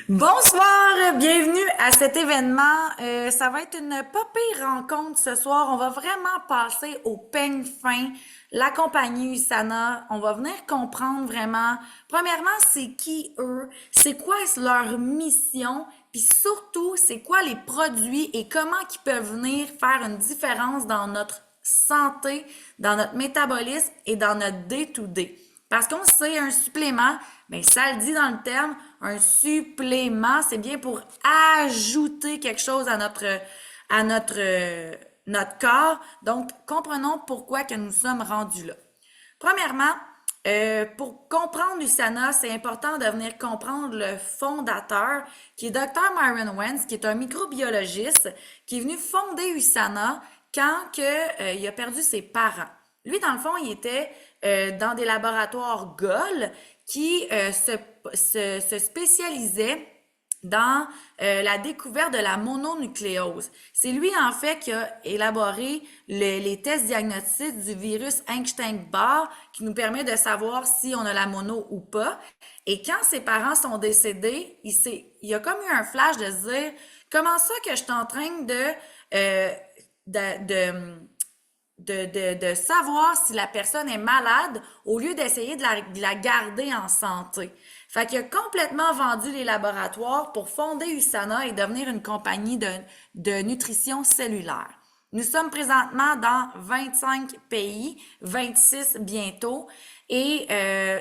Bonsoir, bienvenue à cet événement. Ça va être une pas pire rencontre ce soir. On va vraiment passer au peigne fin, la compagnie USANA. On va venir comprendre vraiment, premièrement, c'est qui eux, c'est quoi leur mission, puis surtout, c'est quoi les produits et comment ils peuvent venir faire une différence dans notre santé, dans notre métabolisme et dans notre day-to-day. Parce qu'on sait, un supplément, bien, ça le dit dans le terme, un supplément, c'est bien pour ajouter quelque chose à notre corps. Donc, comprenons pourquoi que nous sommes rendus là. Premièrement, pour comprendre l'USANA, c'est important de venir comprendre le fondateur, qui est Dr. Myron Wentz, qui est un microbiologiste, qui est venu fonder USANA quand il a perdu ses parents. Lui, dans le fond, il était dans des laboratoires Gold qui se spécialisaient dans la découverte de la mononucléose. C'est lui, en fait, qui a élaboré les tests diagnostiques du virus Epstein-Barr qui nous permet de savoir si on a la mono ou pas. Et quand ses parents sont décédés, il a comme eu un flash de se dire comment ça que je suis en train euh, de, de, de savoir si la personne est malade au lieu d'essayer de la garder en santé. Fait qu'il a complètement vendu les laboratoires pour fonder USANA et devenir une compagnie de nutrition cellulaire. Nous sommes présentement dans 25 pays, 26 bientôt, et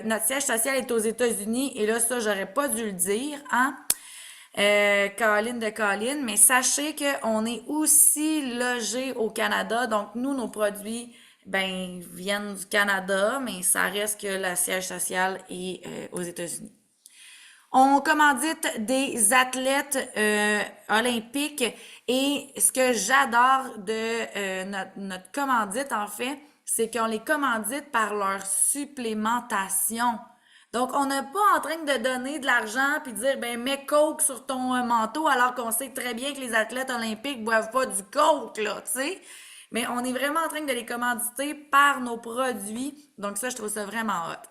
notre siège social est aux États-Unis. Et là, ça, j'aurais pas dû le dire, hein? Colline de Colline, mais sachez qu'on est aussi logé au Canada, donc nous, nos produits, ben, viennent du Canada, mais ça reste que la siège social est aux États-Unis. On commandite des athlètes olympiques et ce que j'adore de notre commandite, en fait, c'est qu'on les commandite par leur supplémentation. Donc, on n'est pas en train de donner de l'argent puis de dire, ben, mets Coke sur ton manteau alors qu'on sait très bien que les athlètes olympiques boivent pas du Coke, là, tu sais. Mais on est vraiment en train de les commanditer par nos produits. Donc, ça, je trouve ça vraiment hot.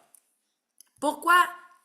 Pourquoi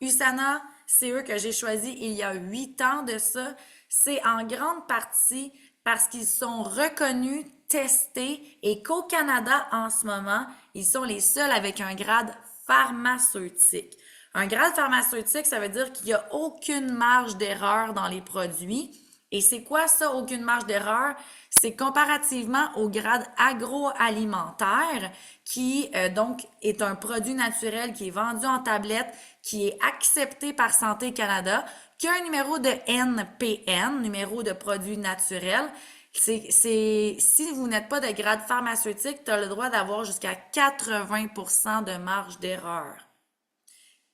USANA, c'est eux que j'ai choisi il y a 8 ans de ça? C'est en grande partie parce qu'ils sont reconnus, testés et qu'au Canada en ce moment, ils sont les seuls avec un grade pharmaceutique. Un grade pharmaceutique, ça veut dire qu'il n'y a aucune marge d'erreur dans les produits. Et c'est quoi ça, aucune marge d'erreur? C'est comparativement au grade agroalimentaire, qui donc est un produit naturel qui est vendu en tablette, qui est accepté par Santé Canada, qui a un numéro de NPN, numéro de produit naturel. Si vous n'êtes pas de grade pharmaceutique, tu as le droit d'avoir jusqu'à 80% de marge d'erreur.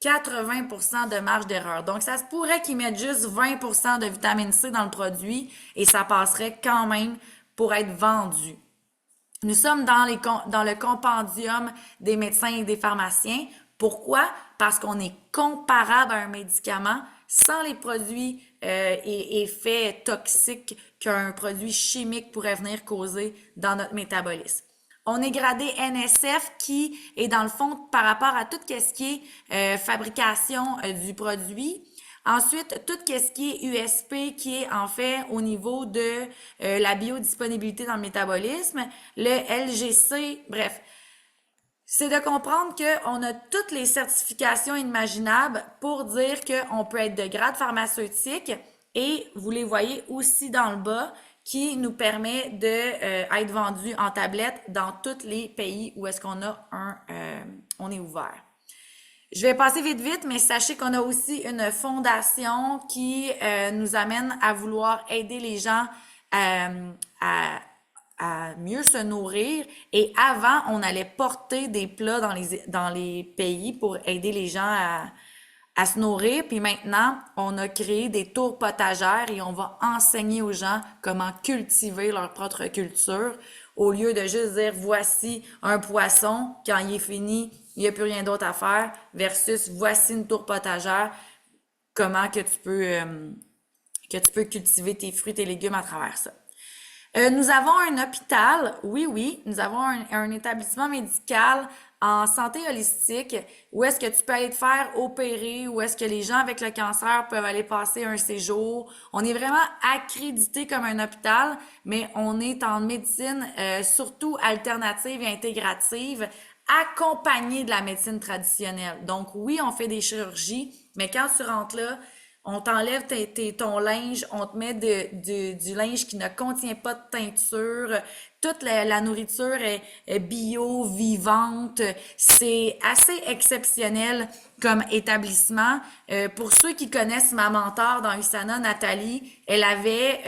80% de marge d'erreur. Donc, ça se pourrait qu'ils mettent juste 20% de vitamine C dans le produit et ça passerait quand même pour être vendu. Nous sommes dans le compendium des médecins et des pharmaciens. Pourquoi? Parce qu'on est comparable à un médicament sans les produits et effets toxiques qu'un produit chimique pourrait venir causer dans notre métabolisme. On est gradé NSF qui est dans le fond par rapport à tout ce qui est fabrication du produit. Ensuite, tout ce qui est USP qui est en fait au niveau de la biodisponibilité dans le métabolisme, le LGC, bref. C'est de comprendre qu'on a toutes les certifications imaginables pour dire qu'on peut être de grade pharmaceutique et vous les voyez aussi dans le bas qui nous permet de être vendu en tablette dans tous les pays où est-ce qu'on a on est ouvert. Je vais passer vite vite, mais sachez qu'on a aussi une fondation qui nous amène à vouloir aider les gens à, à mieux se nourrir. Et avant, on allait porter des plats dans les pays pour aider les gens à se nourrir. Puis maintenant, on a créé des tours potagères et on va enseigner aux gens comment cultiver leur propre culture au lieu de juste dire voici un poisson, quand il est fini, il n'y a plus rien d'autre à faire, versus voici une tour potagère, comment que tu peux cultiver tes fruits et légumes à travers ça. Nous avons un hôpital, oui, oui, nous avons un établissement médical en santé holistique, où est-ce que tu peux aller te faire opérer, où est-ce que les gens avec le cancer peuvent aller passer un séjour. On est vraiment accrédité comme un hôpital, mais on est en médecine surtout alternative et intégrative, accompagnée de la médecine traditionnelle. Donc oui, on fait des chirurgies, mais quand tu rentres là, on t'enlève ton linge, on te met du linge qui ne contient pas de teinture. Toute la nourriture est bio, vivante. C'est assez exceptionnel comme établissement. Pour ceux qui connaissent ma mentor dans USANA, Nathalie, elle avait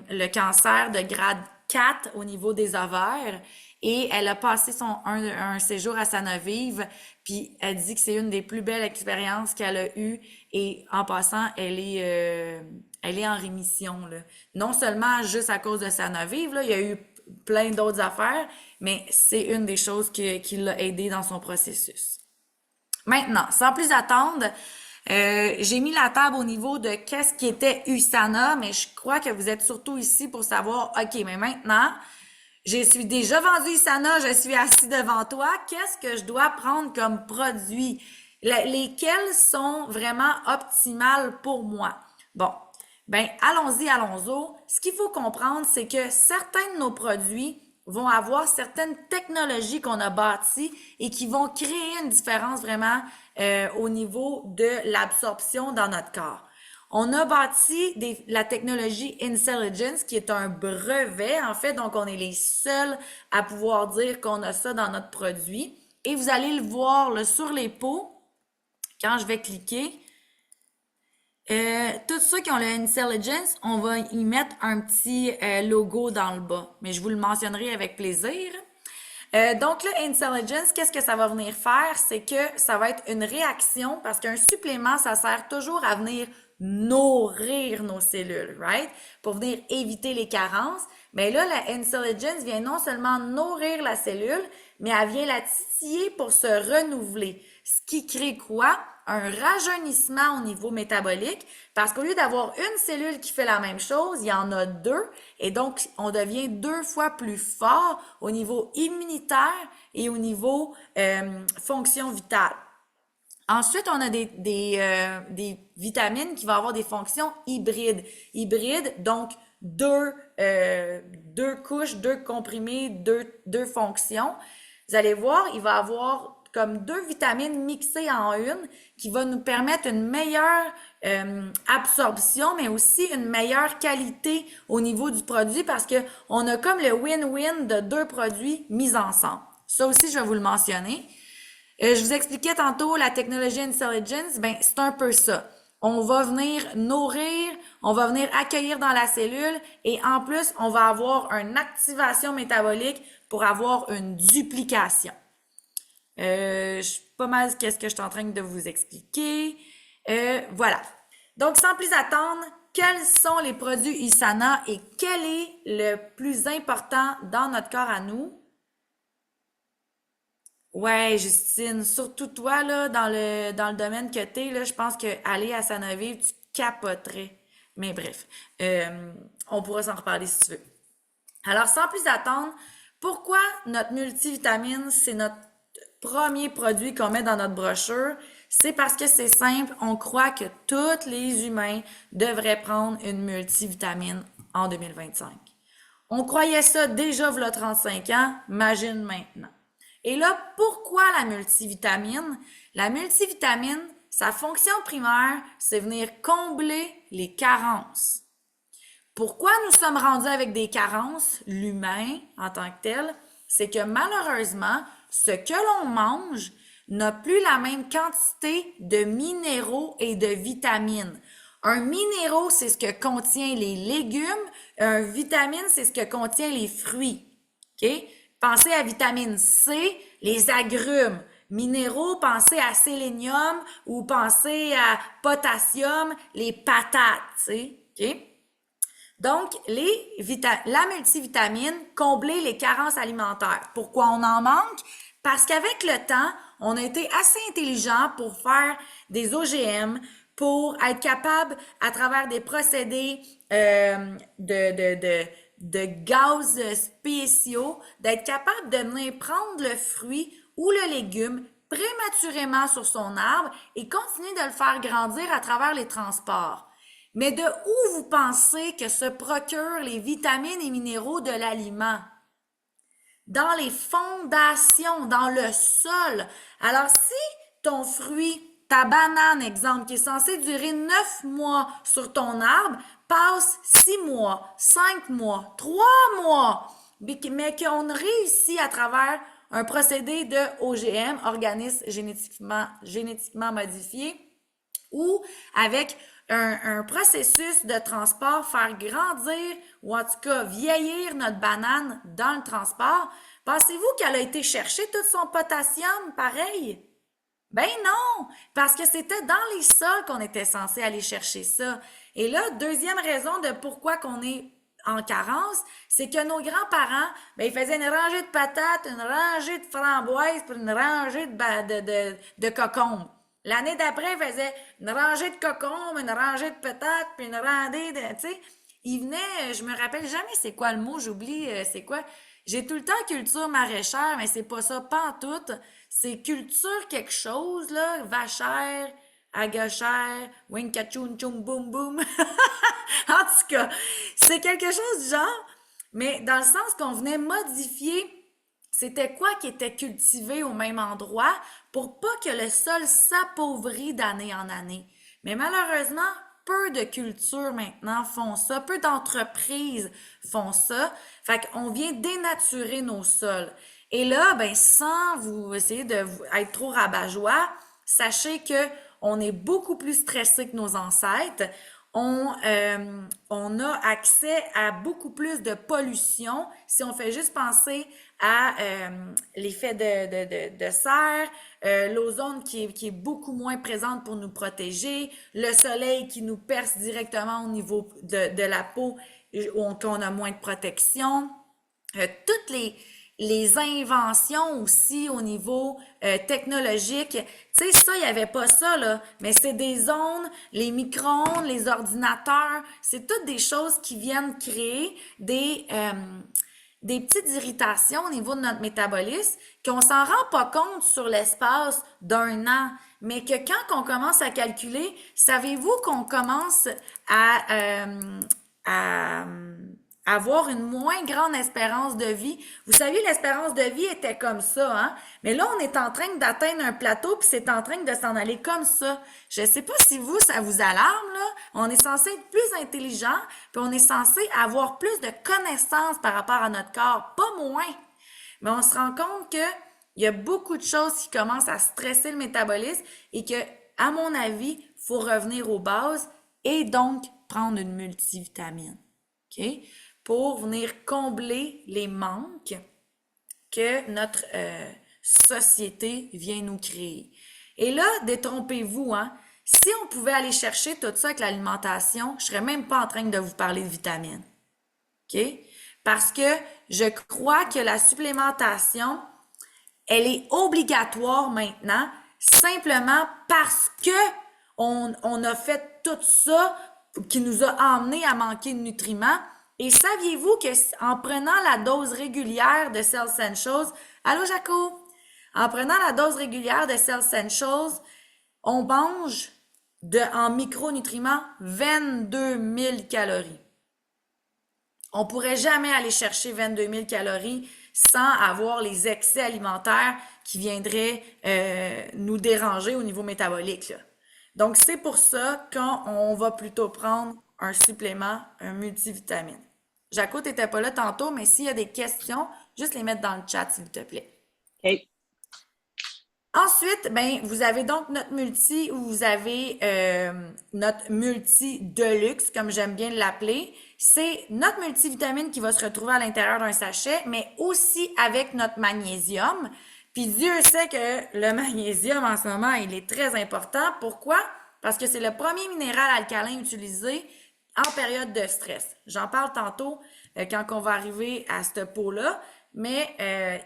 le cancer de grade 4 au niveau des ovaires. Et elle a passé un séjour à Sanovive, puis elle dit que c'est une des plus belles expériences qu'elle a eues. Et en passant, elle est en rémission, là. Non seulement juste à cause de Sanovive, là, il y a eu plein d'autres affaires, mais c'est une des choses qui l'a aidé dans son processus. Maintenant, sans plus attendre, j'ai mis la table au niveau de qu'est-ce qui était USANA, mais je crois que vous êtes surtout ici pour savoir, OK, mais maintenant, je suis déjà vendu USANA, je suis assis devant toi. Qu'est-ce que je dois prendre comme produit? Lesquels sont vraiment optimales pour moi? Bon, ben allons-y. Ce qu'il faut comprendre, c'est que certains de nos produits vont avoir certaines technologies qu'on a bâties et qui vont créer une différence vraiment au niveau de l'absorption dans notre corps. On a bâti la technologie Intelligence, qui est un brevet, en fait, donc on est les seuls à pouvoir dire qu'on a ça dans notre produit. Et vous allez le voir là, sur les pots, quand je vais cliquer. Tous ceux qui ont le Intelligence, on va y mettre un petit logo dans le bas, mais je vous le mentionnerai avec plaisir. Donc là, Intelligence, qu'est-ce que ça va venir faire? C'est que ça va être une réaction parce qu'un supplément, ça sert toujours à venir nourrir nos cellules, right? Pour venir éviter les carences. Mais là, la Intelligence vient non seulement nourrir la cellule, mais elle vient la titiller pour se renouveler. Ce qui crée quoi? Un rajeunissement au niveau métabolique, parce qu'au lieu d'avoir une cellule qui fait la même chose, il y en a deux, et donc on devient 2 fois plus fort au niveau immunitaire et au niveau fonction vitale. Ensuite, on a des vitamines qui vont avoir des fonctions hybrides. Hybrides, donc deux couches, deux comprimés, deux fonctions. Vous allez voir, il va avoir comme 2 vitamines mixées en une qui va nous permettre une meilleure absorption, mais aussi une meilleure qualité au niveau du produit parce que on a comme le win-win de 2 produits mis ensemble. Ça aussi, je vais vous le mentionner. Je vous expliquais tantôt la technologie Intelligence, ben c'est un peu ça. On va venir nourrir, on va venir accueillir dans la cellule et en plus, on va avoir une activation métabolique pour avoir une duplication. Je suis pas mal qu'est-ce que je suis en train de vous expliquer. Voilà. Donc, sans plus attendre, quels sont les produits USANA et quel est le plus important dans notre corps à nous? Ouais, Justine, surtout toi, là, dans le domaine que t'es, là, je pense que aller à Sanovive, tu capoterais. Mais bref, on pourra s'en reparler si tu veux. Alors, sans plus attendre, pourquoi notre multivitamine, c'est notre premier produit qu'on met dans notre brochure? C'est parce que c'est simple, on croit que tous les humains devraient prendre une multivitamine en 2025. On croyait ça déjà v'là 35 ans, imagine maintenant. Et là, pourquoi la multivitamine? La multivitamine, sa fonction primaire, c'est venir combler les carences. Pourquoi nous sommes rendus avec des carences, l'humain en tant que tel? C'est que malheureusement, ce que l'on mange n'a plus la même quantité de minéraux et de vitamines. Un minéraux, c'est ce que contient les légumes. Un vitamine, c'est ce que contient les fruits. OK? Pensez à vitamine C, les agrumes. Minéraux, pensez à sélénium ou pensez à potassium, les patates, tu sais. OK? Donc, la multivitamine, combler les carences alimentaires. Pourquoi on en manque? Parce qu'avec le temps, on a été assez intelligent pour faire des OGM, pour être capable, à travers des procédés de gaz spéciaux, d'être capable de venir prendre le fruit ou le légume prématurément sur son arbre et continue de le faire grandir à travers les transports. Mais de où vous pensez que se procurent les vitamines et minéraux de l'aliment? Dans les fondations, dans le sol. Alors, si ton fruit, ta banane, exemple, qui est censée durer 9 mois sur ton arbre, passe 6 mois, 5 mois, 3 mois, mais qu'on réussit à travers un procédé de OGM, organisme génétiquement modifié, ou avec un processus de transport, faire grandir ou en tout cas vieillir notre banane dans le transport, pensez-vous qu'elle a été chercher tout son potassium pareil? Ben non, parce que c'était dans les sols qu'on était censé aller chercher ça. Et là, deuxième raison de pourquoi qu'on est en carence, c'est que nos grands-parents, ben, ils faisaient une rangée de patates, une rangée de framboises, puis une rangée de cocombes. L'année d'après, ils faisaient une rangée de cocombes, une rangée de patates, puis une rangée de, tu sais, ils venaient, je me rappelle jamais c'est quoi le mot, j'oublie c'est quoi. J'ai tout le temps culture maraîchère, mais c'est pas ça, pas en tout. C'est culture quelque chose, là, vachère, agachère, winkachun chum boum boum. En tout cas, c'est quelque chose du genre, mais dans le sens qu'on venait modifier c'était quoi qui était cultivé au même endroit pour pas que le sol s'appauvrit d'année en année. Mais malheureusement, peu de cultures maintenant font ça, peu d'entreprises font ça. Fait qu'on vient dénaturer nos sols. Et là, ben, sans vous essayer de être trop rabat-joie, sachez que on est beaucoup plus stressé que nos ancêtres. On a accès à beaucoup plus de pollution si on fait juste penser à l'effet de serre, l'ozone qui est beaucoup moins présente pour nous protéger, le soleil qui nous perce directement au niveau de la peau, où on a moins de protection, toutes les inventions aussi au niveau technologique. Tu sais, ça, il n'y avait pas ça, là. Mais c'est des ondes, les micro-ondes, les ordinateurs, c'est toutes des choses qui viennent créer des petites irritations au niveau de notre métabolisme qu'on s'en rend pas compte sur l'espace d'un an. Mais que quand on commence à calculer, savez-vous qu'on commence à avoir une moins grande espérance de vie. Vous savez, l'espérance de vie était comme ça, hein? Mais là, on est en train d'atteindre un plateau, puis c'est en train de s'en aller comme ça. Je sais pas si vous, ça vous alarme, là. On est censé être plus intelligent, puis on est censé avoir plus de connaissances par rapport à notre corps, pas moins. Mais on se rend compte que il y a beaucoup de choses qui commencent à stresser le métabolisme et que, à mon avis, il faut revenir aux bases et donc prendre une multivitamine. OK? Pour venir combler les manques que notre société vient nous créer. Et là, détrompez-vous, hein? Si on pouvait aller chercher tout ça avec l'alimentation, je serais même pas en train de vous parler de vitamines. OK? Parce que je crois que la supplémentation, elle est obligatoire maintenant, simplement parce que on a fait tout ça qui nous a amené à manquer de nutriments. Et saviez-vous que en prenant la dose régulière de Cell Essentials, allô Jaco? En prenant la dose régulière de Cell Essentials, on mange en micronutriments 22 000 calories. On pourrait jamais aller chercher 22 000 calories sans avoir les excès alimentaires qui viendraient nous déranger au niveau métabolique, là. Donc, c'est pour ça qu'on va plutôt prendre un supplément, un multivitamine. Jaco, tu n'étais pas là tantôt, mais s'il y a des questions, juste les mettre dans le chat, s'il te plaît. OK. Ensuite, ben, vous avez donc notre multi ou vous avez notre multi de luxe, comme j'aime bien l'appeler. C'est notre multivitamine qui va se retrouver à l'intérieur d'un sachet, mais aussi avec notre magnésium. Puis Dieu sait que le magnésium en ce moment, il est très important. Pourquoi? Parce que c'est le premier minéral alcalin utilisé en période de stress. J'en parle tantôt quand on va arriver à cette peau-là, mais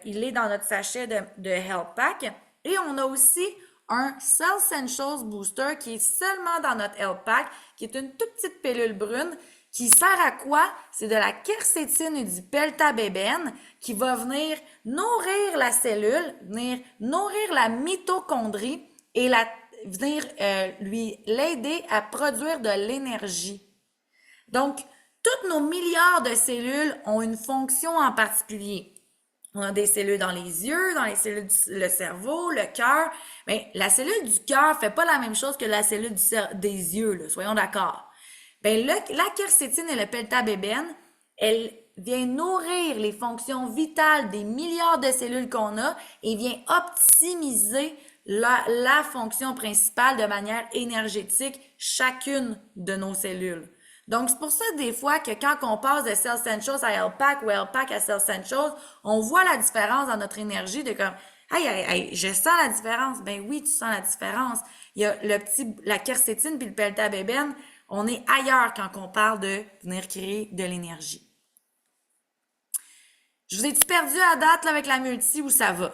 il est dans notre sachet de Health Pack. Et on a aussi un Cell Essentials Booster qui est seulement dans notre Health Pack, qui est une toute petite pilule brune qui sert à quoi? C'est de la quercétine et du peltabébène qui va venir nourrir la cellule, venir nourrir la mitochondrie et venir l'aider à produire de l'énergie. Donc, tous nos milliards de cellules ont une fonction en particulier. On a des cellules dans les yeux, dans les cellules du cerveau, le cœur. Mais la cellule du cœur fait pas la même chose que la cellule des yeux, là, soyons d'accord. Ben, la quercétine et le peltabébène, elle vient nourrir les fonctions vitales des milliards de cellules qu'on a et vient optimiser la fonction principale de manière énergétique chacune de nos cellules. Donc, c'est pour ça, des fois, que quand on passe de Cell Essentials à LPAC ou LPAC à Cell Essentials, on voit la différence dans notre énergie de comme, hey, je sens la différence. Ben oui, tu sens la différence. Il y a la quercétine puis le peltabébène. On est ailleurs quand on parle de venir créer de l'énergie. Je vous ai-tu perdu à date là, avec la multi ou ça va?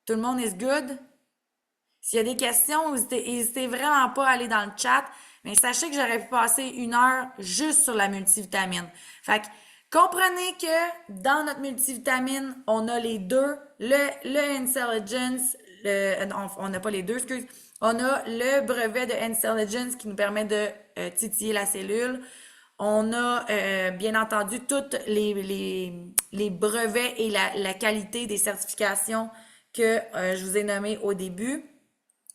Tout le monde is good? S'il y a des questions, n'hésitez vraiment pas à aller dans le chat. Mais sachez que j'aurais pu passer 1 heure juste sur la multivitamine. Fait que comprenez que dans notre multivitamine, on a les deux, le Intelligence, on n'a pas les deux, excuse. On a le brevet de Intelligence qui nous permet de titiller la cellule. On a bien entendu tous les brevets et la qualité des certifications que je vous ai nommées au début.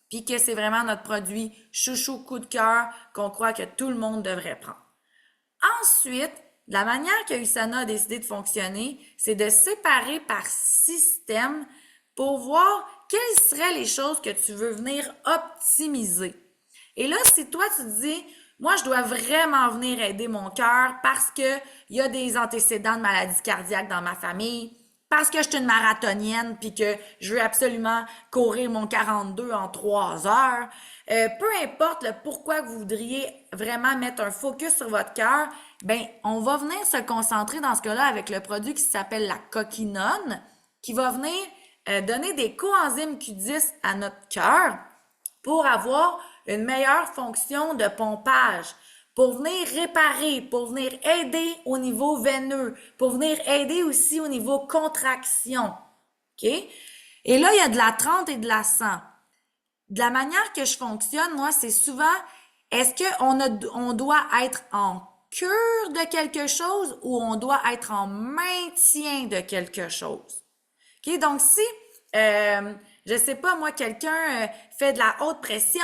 Puis que c'est vraiment notre produit chouchou coup de cœur qu'on croit que tout le monde devrait prendre. Ensuite, la manière que USANA a décidé de fonctionner, c'est de séparer par système pour voir quelles seraient les choses que tu veux venir optimiser. Et là, si toi tu te dis, moi je dois vraiment venir aider mon cœur parce qu'il y a des antécédents de maladies cardiaques dans ma famille, parce que je suis une marathonienne puis que je veux absolument courir mon 42 en 3 heures. Peu importe le pourquoi que vous voudriez vraiment mettre un focus sur votre cœur, ben on va venir se concentrer dans ce cas-là avec le produit qui s'appelle la coquinone, qui va venir donner des coenzymes Q10 à notre cœur pour avoir une meilleure fonction de pompage, pour venir réparer, pour venir aider au niveau veineux, pour venir aider aussi au niveau contraction. OK? Et là, il y a de la 30 et de la 100. De la manière que je fonctionne, moi, c'est souvent, est-ce qu'on doit être en cure de quelque chose ou on doit être en maintien de quelque chose? OK? Donc, si, je sais pas, moi, quelqu'un fait de la haute pression,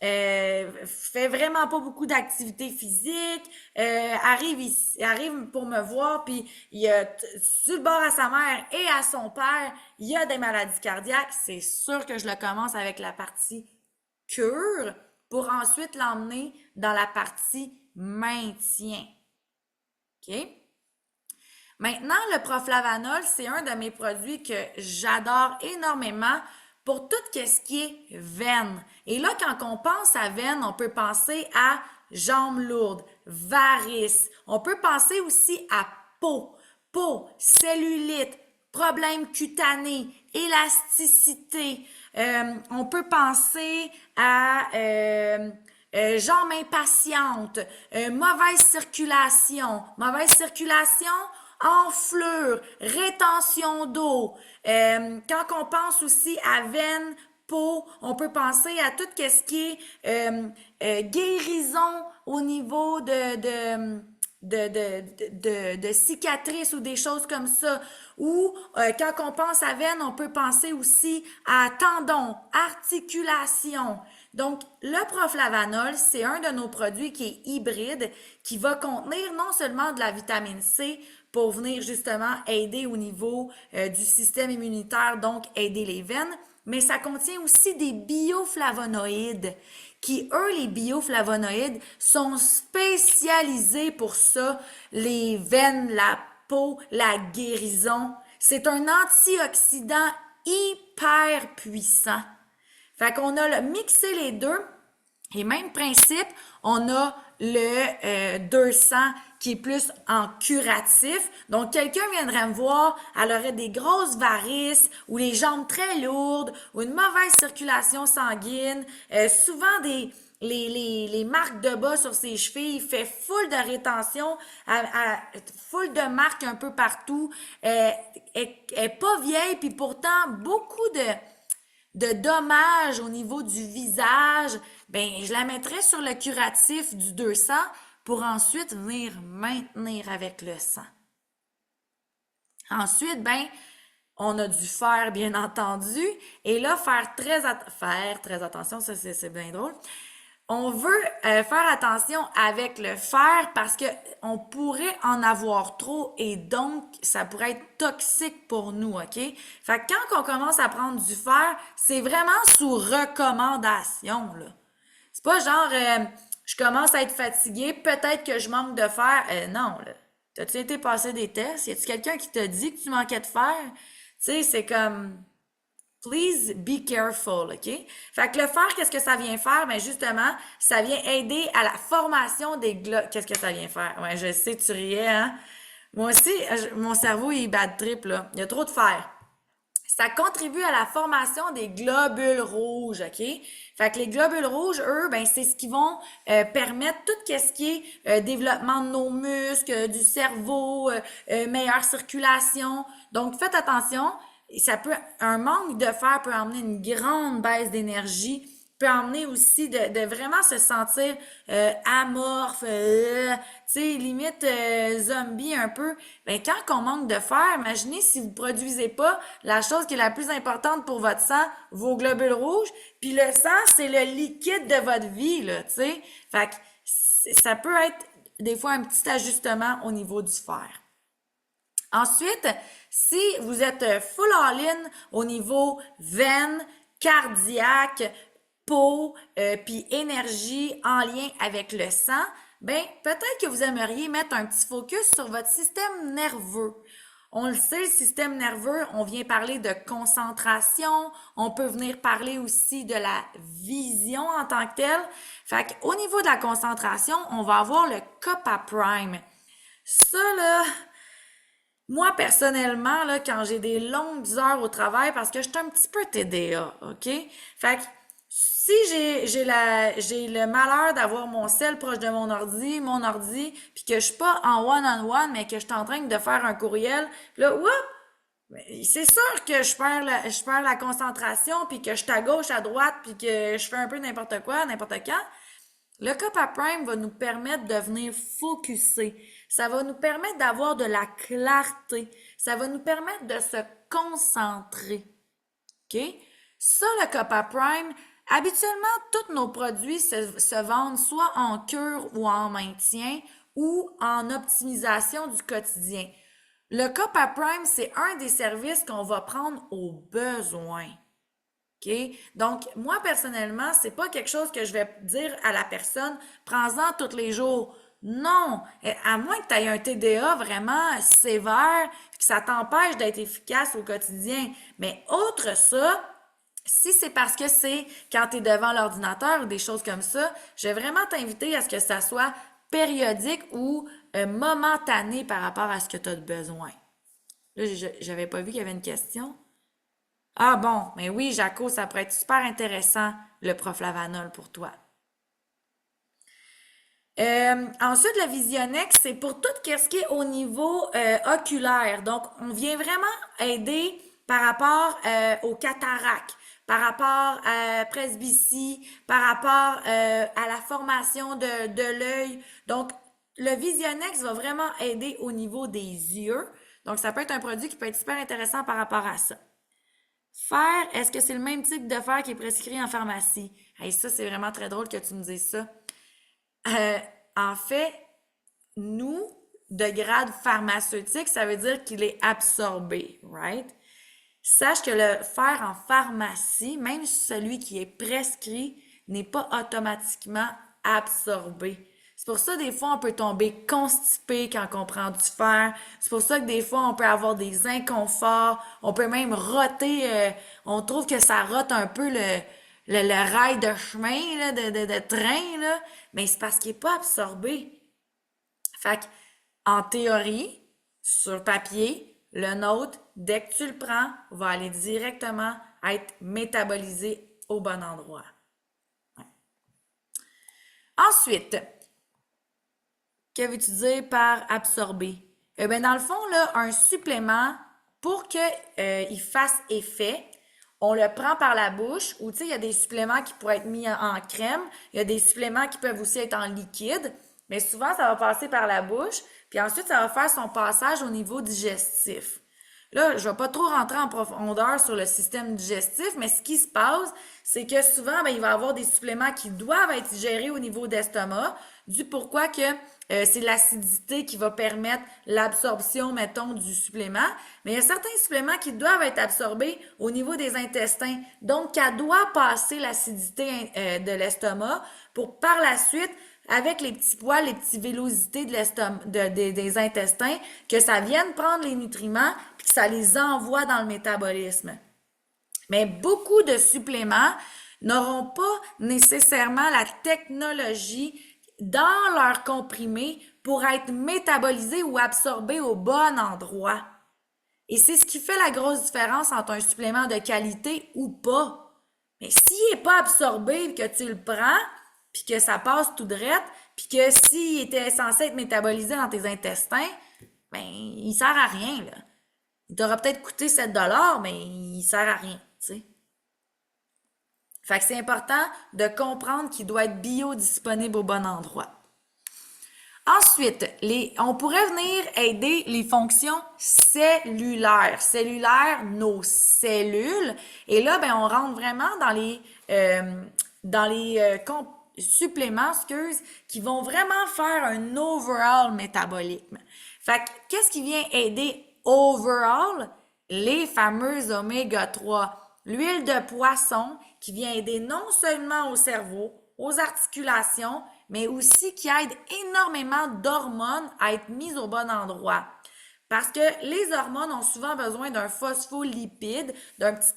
fait vraiment pas beaucoup d'activité physique, arrive pour me voir, puis il a sur le bord à sa mère et à son père, il y a des maladies cardiaques, c'est sûr que je le commence avec la partie cure pour ensuite l'emmener dans la partie maintien. OK? Maintenant, le proflavanol, c'est un de mes produits que j'adore énormément pour tout ce qui est veine. Et là, quand on pense à veine, on peut penser à jambes lourdes, varices. On peut penser aussi à peau, cellulite, problèmes cutanés, élasticité. On peut penser à jambes impatientes, mauvaise circulation, enflure, rétention d'eau. Quand on pense aussi à veine, peau, on peut penser à tout ce qui est guérison au niveau de cicatrices ou des choses comme ça. Ou quand on pense à veine, on peut penser aussi à tendons, articulation. Donc, le proflavanol, c'est un de nos produits qui est hybride, qui va contenir non seulement de la vitamine C pour venir justement aider au niveau du système immunitaire, donc aider les veines, mais ça contient aussi des bioflavonoïdes qui, eux, les bioflavonoïdes, sont spécialisés pour ça, les veines, la peau, la guérison. C'est un antioxydant hyper puissant. Fait qu'on a mixé les deux. Et même principe, on a le 200 qui est plus en curatif. Donc, quelqu'un viendrait me voir, elle aurait des grosses varices ou les jambes très lourdes ou une mauvaise circulation sanguine, souvent les marques de bas sur ses chevilles, il fait full de rétention, full de marques un peu partout. Elle est pas vieille, puis pourtant beaucoup de dommages au niveau du visage. Ben, je la mettrais sur le curatif du 200 pour ensuite venir maintenir avec le 100. Ensuite, ben, on a du fer, bien entendu. Et là, faire très attention, ça c'est bien drôle. On veut faire attention avec le fer parce que on pourrait en avoir trop et donc ça pourrait être toxique pour nous, OK? Fait que quand on commence à prendre du fer, c'est vraiment sous recommandation, là. C'est pas genre je commence à être fatiguée, peut-être que je manque de fer. Non, là. T'as-tu été passer des tests? Y a-tu quelqu'un qui t'a dit que tu manquais de fer? Tu sais, c'est comme please be careful, OK? Fait que le fer, qu'est-ce que ça vient faire? Ben justement, ça vient aider à la formation des globules. Qu'est-ce que ça vient faire? Ouais, je sais, tu riais, hein? Moi aussi, mon cerveau, il bad trip, là. Il y a trop de fer. Ça contribue à la formation des globules rouges, OK? Fait que les globules rouges, eux, ben c'est ce qui vont permettre tout ce qui est développement de nos muscles, du cerveau, meilleure circulation. Donc, faites attention. Un manque de fer peut amener une grande baisse d'énergie, peut amener aussi de vraiment se sentir amorphe, tu sais, limite zombie un peu. Ben, quand on manque de fer, imaginez si vous produisez pas la chose qui est la plus importante pour votre sang, vos globules rouges, puis le sang, c'est le liquide de votre vie, là, tu sais. Fait que ça peut être des fois un petit ajustement au niveau du fer. Ensuite, si vous êtes full all-in au niveau veine, cardiaque, peau, puis énergie en lien avec le sang, ben peut-être que vous aimeriez mettre un petit focus sur votre système nerveux. On le sait, le système nerveux, on vient parler de concentration, on peut venir parler aussi de la vision en tant que telle. Fait qu'au niveau de la concentration, on va avoir le COPA Prime. Ça, là, moi, personnellement, là, quand j'ai des longues heures au travail, parce que je suis un petit peu TDA, OK? Fait que si j'ai le malheur d'avoir mon sel proche de mon ordi, puis que je suis pas en one-on-one, mais que je suis en train de faire un courriel, là, whoop! C'est sûr que je perds la concentration, puis que je suis à gauche, à droite, puis que je fais un peu n'importe quoi, n'importe quand. Le COPA Prime va nous permettre de venir focuser. Ça va nous permettre d'avoir de la clarté. Ça va nous permettre de se concentrer. OK? Ça, le COPA Prime, habituellement, tous nos produits se vendent soit en cure ou en maintien ou en optimisation du quotidien. Le COPA Prime, c'est un des services qu'on va prendre au besoin. OK? Donc, moi, personnellement, c'est pas quelque chose que je vais dire à la personne, prends-en tous les jours. Non! À moins que tu aies un TDA vraiment sévère, que ça t'empêche d'être efficace au quotidien. Mais autre ça, si c'est parce que c'est quand tu es devant l'ordinateur ou des choses comme ça, je vais vraiment t'inviter à ce que ça soit périodique ou momentané par rapport à ce que tu as besoin. Là, j'avais pas vu qu'il y avait une question. Ah bon, mais oui, Jaco, ça pourrait être super intéressant, le proflavanol pour toi. Ensuite, le Visionnex, c'est pour tout ce qui est au niveau oculaire. Donc, on vient vraiment aider par rapport aux cataractes, par rapport à presbytie, par rapport à la formation de l'œil. Donc, le Visionnex va vraiment aider au niveau des yeux. Donc, ça peut être un produit qui peut être super intéressant par rapport à ça. Fer, est-ce que c'est le même type de fer qui est prescrit en pharmacie? Hey, ça, c'est vraiment très drôle que tu me dises ça. Euh, En fait, nous, de grade pharmaceutique, ça veut dire qu'il est absorbé, right? Sache que le fer en pharmacie, même celui qui est prescrit, n'est pas automatiquement absorbé. C'est pour ça, des fois, on peut tomber constipé quand on prend du fer. C'est pour ça que des fois, on peut avoir des inconforts. On peut même roter. On trouve que ça rote un peu le rail de chemin, là, de train, là. Mais c'est parce qu'il n'est pas absorbé. Fait que, en théorie, sur papier, le nôtre, dès que tu le prends, va aller directement être métabolisé au bon endroit. Ensuite, que veux-tu dire par absorber? Ben dans le fond, là, un supplément, pour que, il fasse effet, on le prend par la bouche, ou tu sais, il y a des suppléments qui pourraient être mis en crème, il y a des suppléments qui peuvent aussi être en liquide, mais souvent, ça va passer par la bouche, puis ensuite, ça va faire son passage au niveau digestif. Là, je vais pas trop rentrer en profondeur sur le système digestif, mais ce qui se passe, c'est que souvent, ben, il va y avoir des suppléments qui doivent être gérés au niveau d'estomac, du pourquoi que c'est l'acidité qui va permettre l'absorption, mettons, du supplément. Mais il y a certains suppléments qui doivent être absorbés au niveau des intestins. Donc, elle doit passer l'acidité de l'estomac pour par la suite avec les petits poils, les petites vélosités de des intestins, que ça vienne prendre les nutriments puis que ça les envoie dans le métabolisme. Mais beaucoup de suppléments n'auront pas nécessairement la technologie dans leur comprimé pour être métabolisés ou absorbés au bon endroit. Et c'est ce qui fait la grosse différence entre un supplément de qualité ou pas. Mais s'il n'est pas absorbé, que tu le prends, puis que ça passe tout droit, puis que s'il était censé être métabolisé dans tes intestins, ben, il sert à rien, là. Il t'aura peut-être coûté 7 $, mais il sert à rien, tu sais. Fait que c'est important de comprendre qu'il doit être biodisponible au bon endroit. Ensuite, on pourrait venir aider les fonctions cellulaires. Cellulaires, nos cellules. Et là, ben, on rentre vraiment dans les suppléments, qui vont vraiment faire un overall métabolisme. Fait que, qu'est-ce qui vient aider overall? Les fameux oméga 3. L'huile de poisson qui vient aider non seulement au cerveau, aux articulations, mais aussi qui aide énormément d'hormones à être mises au bon endroit. Parce que les hormones ont souvent besoin d'un phospholipide, d'un petit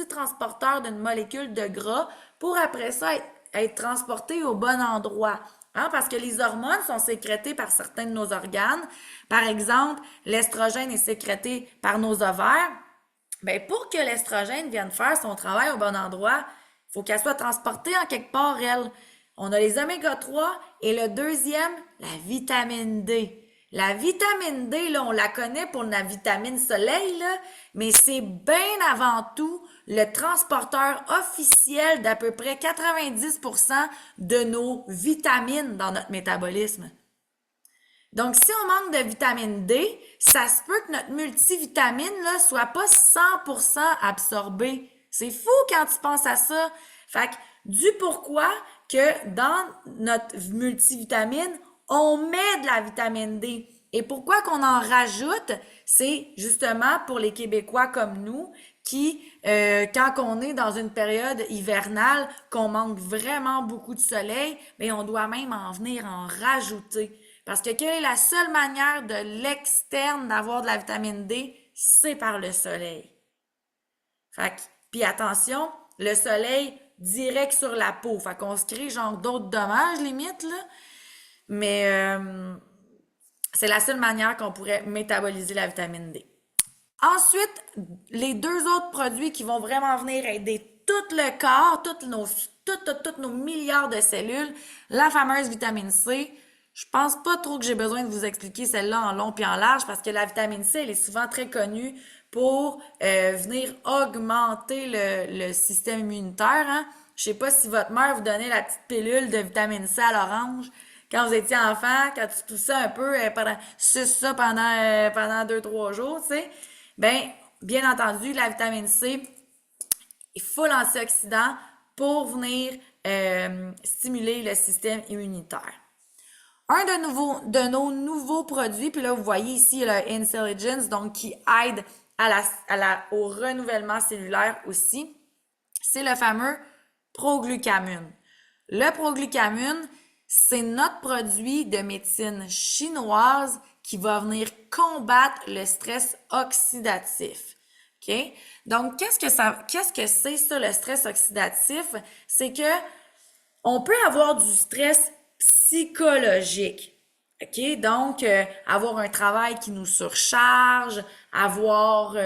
transporteur d'une molécule de gras pour après ça être transporté au bon endroit. Hein, parce que les hormones sont sécrétées par certains de nos organes. Par exemple, l'estrogène est sécrété par nos ovaires. Ben, pour que l'estrogène vienne faire son travail au bon endroit, il faut qu'elle soit transportée en quelque part, elle. On a les oméga 3 et le deuxième, la vitamine D. La vitamine D, là, on la connaît pour la vitamine soleil, là, mais c'est bien avant tout le transporteur officiel d'à peu près 90% de nos vitamines dans notre métabolisme. Donc, si on manque de vitamine D, ça se peut que notre multivitamine là soit pas 100% absorbée. C'est fou quand tu penses à ça. Fait que, du pourquoi que dans notre multivitamine, on met de la vitamine D. Et pourquoi qu'on en rajoute, c'est justement pour les Québécois comme nous qui, quand on est dans une période hivernale, qu'on manque vraiment beaucoup de soleil, mais on doit même en venir en rajouter. Parce que quelle est la seule manière de l'externe d'avoir de la vitamine D? C'est par le soleil. Fait que, puis attention, le soleil direct sur la peau. Fait qu'on se crée genre d'autres dommages limite, là. Mais c'est la seule manière qu'on pourrait métaboliser la vitamine D. Ensuite, les deux autres produits qui vont vraiment venir aider tout le corps, tous nos milliards de cellules, la fameuse vitamine C. Je pense pas trop que j'ai besoin de vous expliquer celle-là en long puis en large parce que la vitamine C, elle est souvent très connue pour venir augmenter le système immunitaire. Hein? Je sais pas si votre mère vous donnait la petite pilule de vitamine C à l'orange quand vous étiez enfant, quand tu toussais un peu, suce ça pendant 2, 3 jours, tu sais. Ben, bien entendu, la vitamine C est full antioxydant pour venir stimuler le système immunitaire. Un de nos nouveaux produits, puis là, vous voyez ici le Intelligence, donc qui aide au renouvellement cellulaire aussi, c'est le fameux proglucamune. Le proglucamune, c'est notre produit de médecine chinoise qui va venir combattre le stress oxydatif. OK? Donc, qu'est-ce que c'est ça, le stress oxydatif? C'est que on peut avoir du stress psychologique. OK? Donc, avoir un travail qui nous surcharge, vivre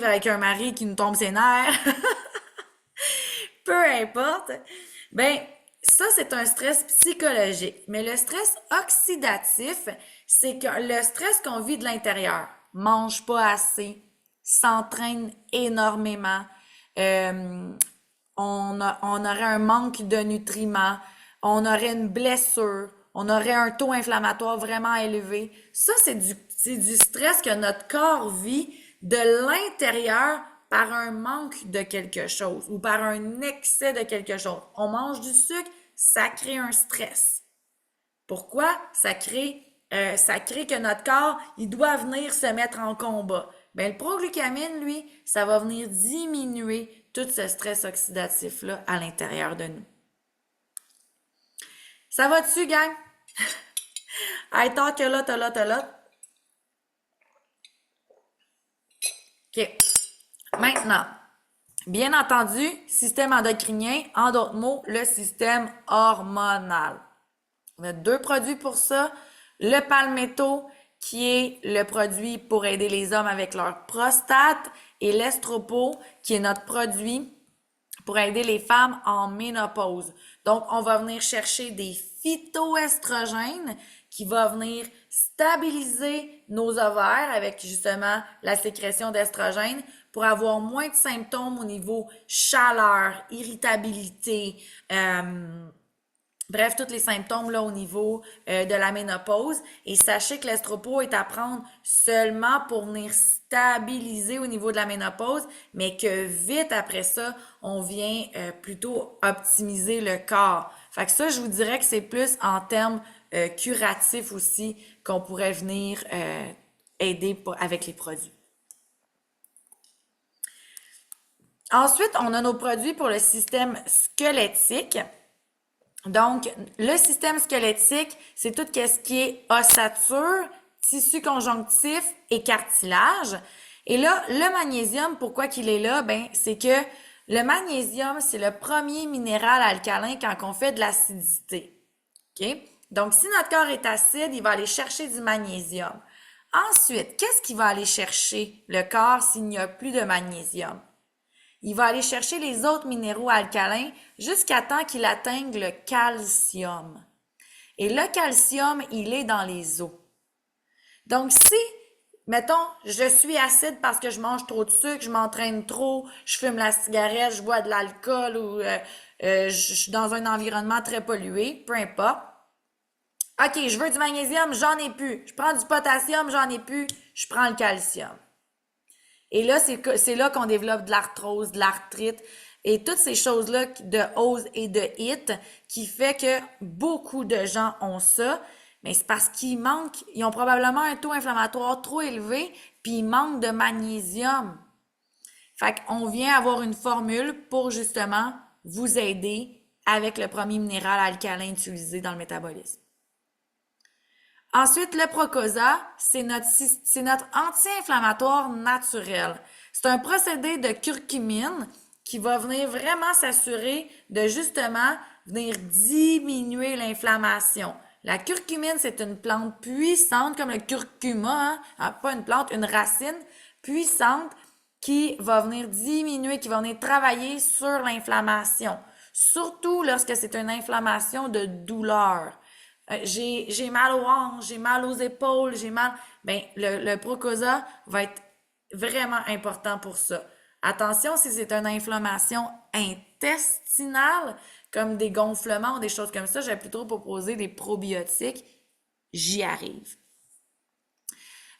avec un mari qui nous tombe ses nerfs, peu importe. Ben, ça, c'est un stress psychologique. Mais le stress oxydatif, c'est que le stress qu'on vit de l'intérieur. Mange pas assez, s'entraîne énormément, euh, on aurait un manque de nutriments, on aurait une blessure, on aurait un taux inflammatoire vraiment élevé. Ça, c'est du stress que notre corps vit de l'intérieur par un manque de quelque chose ou par un excès de quelque chose. On mange du sucre, ça crée un stress. Pourquoi? Ça crée que notre corps, il doit venir se mettre en combat. Mais le proglucamine, lui, ça va venir diminuer tout ce stress oxydatif-là à l'intérieur de nous. Ça va dessus, gang? Hey, tant que là, t'as là, t'as là. OK. Maintenant, bien entendu, système endocrinien, en d'autres mots, le système hormonal. On a deux produits pour ça. Le palmetto, qui est le produit pour aider les hommes avec leur prostate, et l'estropo, qui est notre produit pour aider les femmes en ménopause. Donc, on va venir chercher des phytoestrogènes qui vont venir stabiliser nos ovaires avec justement la sécrétion d'estrogènes pour avoir moins de symptômes au niveau chaleur, irritabilité, bref, tous les symptômes là au niveau de la ménopause. Et sachez que l'estropo est à prendre seulement pour venir stabiliser au niveau de la ménopause, mais que vite après ça, on vient plutôt optimiser le corps. Fait que ça, je vous dirais que c'est plus en termes curatifs aussi qu'on pourrait venir aider avec les produits. Ensuite, on a nos produits pour le système squelettique. Donc, le système squelettique, c'est tout ce qui est ossature, tissu conjonctif et cartilage. Et là, le magnésium, pourquoi qu'il est là? Ben, c'est que le magnésium, c'est le premier minéral alcalin quand on fait de l'acidité. OK? Donc, si notre corps est acide, il va aller chercher du magnésium. Ensuite, qu'est-ce qu'il va aller chercher le corps s'il n'y a plus de magnésium? Il va aller chercher les autres minéraux alcalins jusqu'à temps qu'il atteigne le calcium. Et le calcium, il est dans les os. Donc, si, mettons, je suis acide parce que je mange trop de sucre, je m'entraîne trop, je fume la cigarette, je bois de l'alcool ou je suis dans un environnement très pollué, peu importe. OK, je veux du magnésium, j'en ai plus. Je prends du potassium, j'en ai plus. Je prends le calcium. Et là, c'est là qu'on développe de l'arthrose, de l'arthrite et toutes ces choses-là de hausse et de hit qui fait que beaucoup de gens ont ça, mais c'est parce ils ont probablement un taux inflammatoire trop élevé, puis ils manquent de magnésium. Fait qu'on vient avoir une formule pour justement vous aider avec le premier minéral alcalin utilisé dans le métabolisme. Ensuite, le Procosa, c'est notre anti-inflammatoire naturel. C'est un procédé de curcumine qui va venir vraiment s'assurer de justement venir diminuer l'inflammation. La curcumine, c'est une plante puissante comme le curcuma, pas une plante, une racine puissante qui va venir diminuer, qui va venir travailler sur l'inflammation. Surtout lorsque c'est une inflammation de douleur. J'ai mal aux hanches, j'ai mal aux épaules, j'ai mal. Ben, le Procosa va être vraiment important pour ça. Attention, si c'est une inflammation intestinale, comme des gonflements ou des choses comme ça, je vais plutôt proposer des probiotiques. J'y arrive.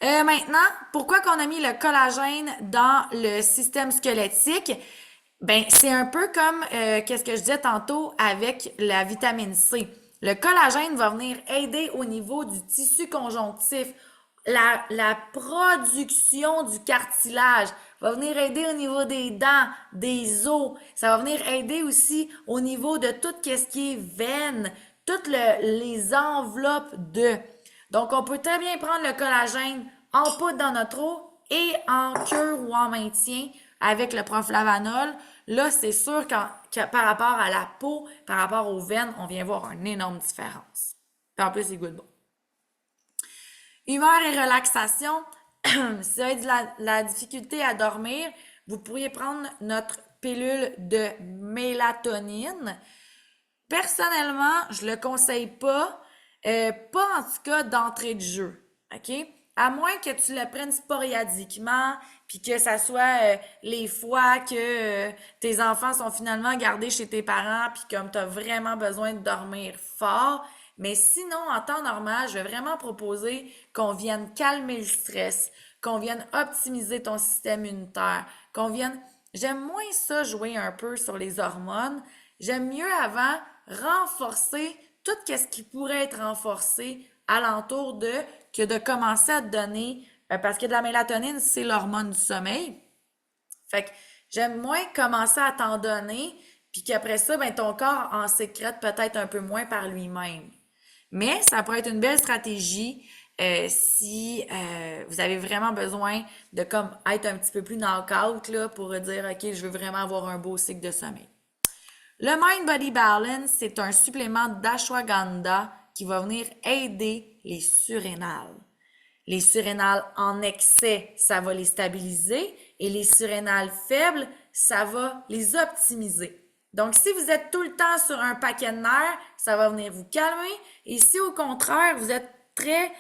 Maintenant, pourquoi qu'on a mis le collagène dans le système squelettique? Ben, c'est un peu comme qu'est-ce que je disais tantôt avec la vitamine C. Le collagène va venir aider au niveau du tissu conjonctif, la production du cartilage, va venir aider au niveau des dents, des os. Ça va venir aider aussi au niveau de tout ce qui est veines, toutes les enveloppes de. Donc, on peut très bien prendre le collagène en poudre dans notre eau et en cure ou en maintien avec le proflavanol. Là, c'est sûr que par rapport à la peau, par rapport aux veines, on vient voir une énorme différence. Puis en plus, il goûte bon. Humeur et relaxation. Si vous avez de la difficulté à dormir, vous pourriez prendre notre pilule de mélatonine. personnellement, je le conseille pas en tout cas d'entrée de jeu, OK? À moins que tu le prennes sporadiquement, puis que ça soit les fois que tes enfants sont finalement gardés chez tes parents, puis comme tu as vraiment besoin de dormir fort. Mais sinon, en temps normal, je vais vraiment proposer qu'on vienne calmer le stress, qu'on vienne optimiser ton système immunitaire, qu'on vienne... J'aime moins ça jouer un peu sur les hormones. J'aime mieux avant renforcer tout ce qui pourrait être renforcé alentour de que de commencer à te donner, parce que de la mélatonine, c'est l'hormone du sommeil. Fait que j'aime moins commencer à t'en donner, puis qu'après ça, ben, ton corps en sécrète peut-être un peu moins par lui-même. Mais ça pourrait être une belle stratégie si vous avez vraiment besoin de comme être un petit peu plus knock-out là, pour dire OK, je veux vraiment avoir un beau cycle de sommeil. Le Mind Body Balance, c'est un supplément d'ashwagandha qui va venir aider les surrénales. Les surrénales en excès, ça va les stabiliser et les surrénales faibles, ça va les optimiser. Donc, si vous êtes tout le temps sur un paquet de nerfs, ça va venir vous calmer. Et si au contraire, vous êtes très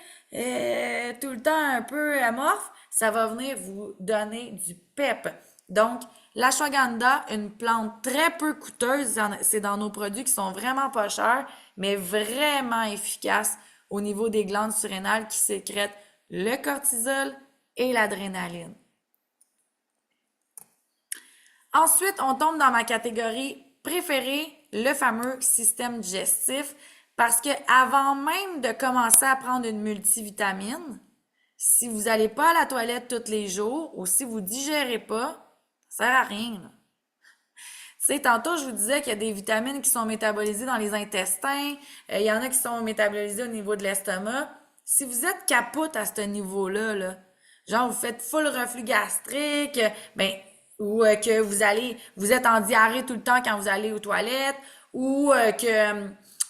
tout le temps un peu amorphe, ça va venir vous donner du pep. Donc, l'ashwagandha, une plante très peu coûteuse, c'est dans nos produits qui sont vraiment pas chers, mais vraiment efficaces au niveau des glandes surrénales qui sécrètent le cortisol et l'adrénaline. Ensuite, on tombe dans ma catégorie préférée, le fameux système digestif, parce que avant même de commencer à prendre une multivitamine, si vous n'allez pas à la toilette tous les jours ou si vous ne digérez pas, ça sert à rien. Tu sais, tantôt, je vous disais qu'il y a des vitamines qui sont métabolisées dans les intestins, il y en a qui sont métabolisées au niveau de l'estomac. Si vous êtes capote à ce niveau-là, là, genre vous faites full reflux gastrique, ben, ou que vous êtes en diarrhée tout le temps quand vous allez aux toilettes, ou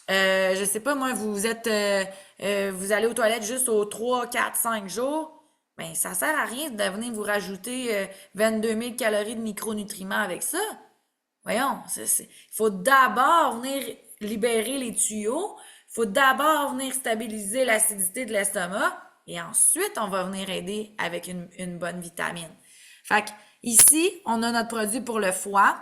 je sais pas, moi, vous allez aux toilettes juste aux 3, 4, 5 jours, ben, ça sert à rien de venir vous rajouter 22 000 calories de micronutriments avec ça. Voyons, il faut d'abord venir libérer les tuyaux, il faut d'abord venir stabiliser l'acidité de l'estomac et ensuite on va venir aider avec une bonne vitamine. Fait que ici, on a notre produit pour le foie.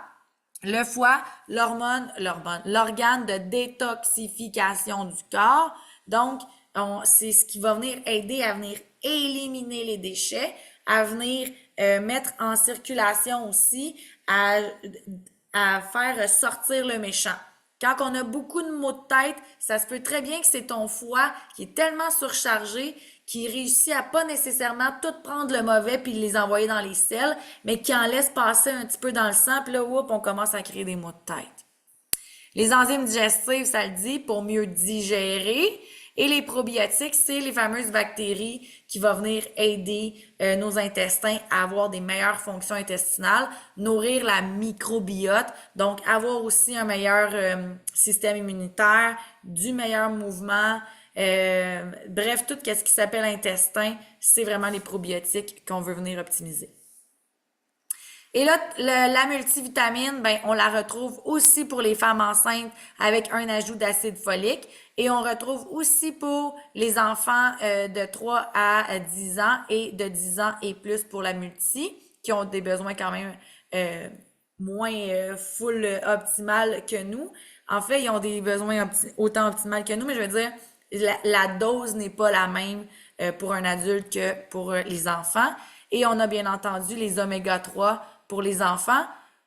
Le foie, l'organe de détoxification du corps. Donc, c'est ce qui va venir aider à venir éliminer les déchets, à venir mettre en circulation aussi, à faire sortir le méchant. Quand on a beaucoup de maux de tête, ça se peut très bien que c'est ton foie qui est tellement surchargé qui réussit à pas nécessairement tout prendre le mauvais puis les envoyer dans les selles, mais qui en laisse passer un petit peu dans le sang, puis là, oups, on commence à créer des maux de tête. Les enzymes digestives, ça le dit, pour mieux digérer. Et les probiotiques, c'est les fameuses bactéries qui vont venir aider nos intestins à avoir des meilleures fonctions intestinales, nourrir la microbiote, donc avoir aussi un meilleur système immunitaire, du meilleur mouvement. Bref, tout ce qui s'appelle intestin, c'est vraiment les probiotiques qu'on veut venir optimiser. Et là, la multivitamine, ben, on la retrouve aussi pour les femmes enceintes avec un ajout d'acide folique. Et on retrouve aussi pour les enfants de 3 à 10 ans et de 10 ans et plus pour la multi, qui ont des besoins quand même moins full optimal que nous. En fait, ils ont des besoins autant optimales que nous, mais je veux dire, la dose n'est pas la même pour un adulte que pour les enfants. Et on a bien entendu les oméga 3 pour les enfants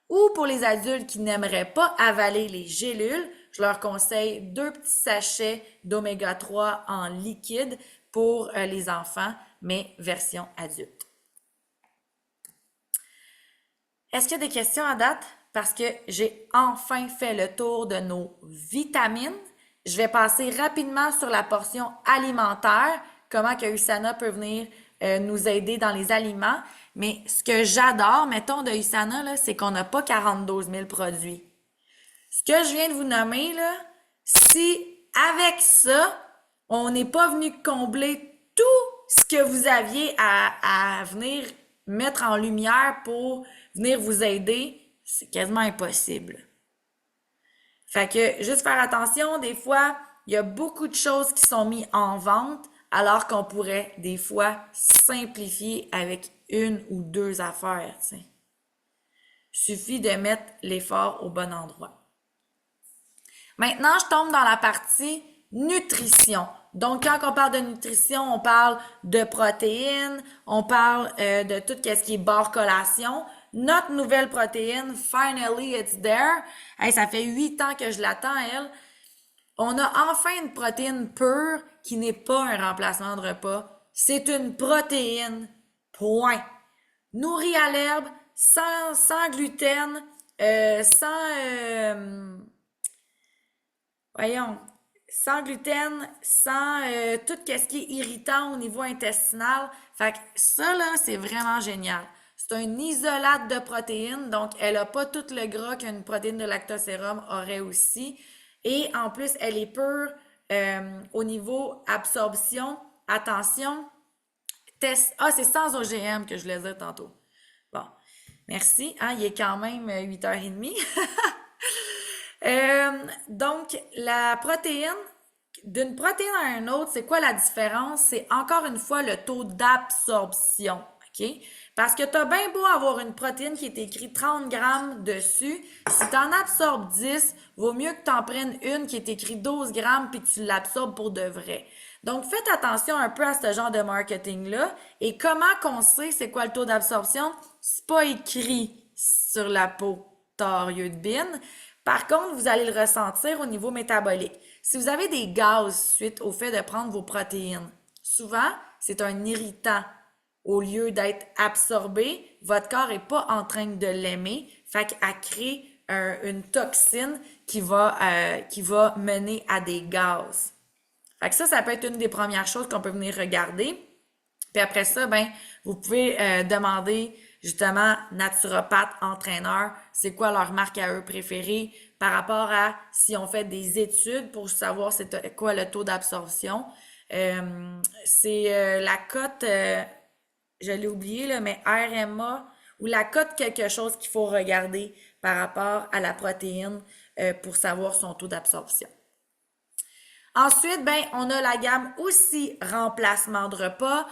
ou pour les adultes qui n'aimeraient pas avaler les gélules. Je leur conseille 2 petits sachets d'oméga 3 en liquide pour les enfants, mais version adulte. Est-ce qu'il y a des questions à date? Parce que j'ai enfin fait le tour de nos vitamines. Je vais passer rapidement sur la portion alimentaire, comment que USANA peut venir nous aider dans les aliments. Mais ce que j'adore, mettons, de USANA, là, c'est qu'on n'a pas 42 000 produits. Ce que je viens de vous nommer, là, si avec ça, on n'est pas venu combler tout ce que vous aviez à venir mettre en lumière pour venir vous aider, c'est quasiment impossible. Fait que juste faire attention, des fois, il y a beaucoup de choses qui sont mises en vente, alors qu'on pourrait des fois simplifier avec une ou deux affaires, tu sais. Suffit de mettre l'effort au bon endroit. Maintenant, je tombe dans la partie nutrition. Donc, quand on parle de nutrition, on parle de protéines, on parle de tout ce qui est barre collation. Notre nouvelle protéine, finally it's there. Hey, ça fait 8 ans que je l'attends, elle. On a enfin une protéine pure qui n'est pas un remplacement de repas. C'est une protéine. Point. Nourrie à l'herbe, sans gluten, voyons, sans gluten, sans tout ce qui est irritant au niveau intestinal. Fait que ça, là, c'est vraiment génial. C'est un isolate de protéines, donc elle n'a pas tout le gras qu'une protéine de lactosérum aurait aussi. Et en plus, elle est pure au niveau absorption. Attention, c'est sans OGM que je le disais tantôt. Bon, merci. Hein, il est quand même 8h30. Donc, la protéine, d'une protéine à une autre, c'est quoi la différence? C'est encore une fois le taux d'absorption. OK? Parce que tu as bien beau avoir une protéine qui est écrit 30 grammes dessus, si tu en absorbes 10, vaut mieux que tu en prennes une qui est écrit 12 grammes puis que tu l'absorbes pour de vrai. Donc, faites attention un peu à ce genre de marketing-là. Et comment qu'on sait c'est quoi le taux d'absorption? C'est pas écrit sur la peau torieux de bine. Par contre, vous allez le ressentir au niveau métabolique. Si vous avez des gaz suite au fait de prendre vos protéines, souvent, c'est un irritant. Au lieu d'être absorbé, votre corps n'est pas en train de l'aimer, fait qu'elle crée une toxine qui va mener à des gaz. Fait que ça peut être une des premières choses qu'on peut venir regarder. Puis après ça, ben, vous pouvez demander justement naturopathe, entraîneur, c'est quoi leur marque à eux préférée par rapport à si on fait des études pour savoir c'est quoi le taux d'absorption. C'est la cote, je l'ai oublié là, mais RMA ou la cote quelque chose qu'il faut regarder par rapport à la protéine pour savoir son taux d'absorption. Ensuite, ben, on a la gamme aussi remplacement de repas.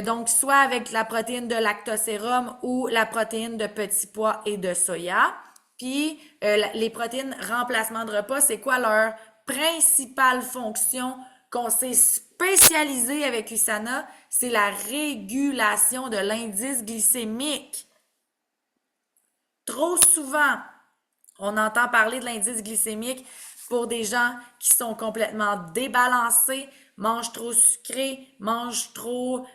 Donc, soit avec la protéine de lactosérum ou la protéine de petits pois et de soya. Puis, les protéines remplacement de repas, c'est quoi leur principale fonction qu'on s'est spécialisé avec USANA? C'est la régulation de l'indice glycémique. Trop souvent, on entend parler de l'indice glycémique pour des gens qui sont complètement débalancés, mangent trop sucré, mangent trop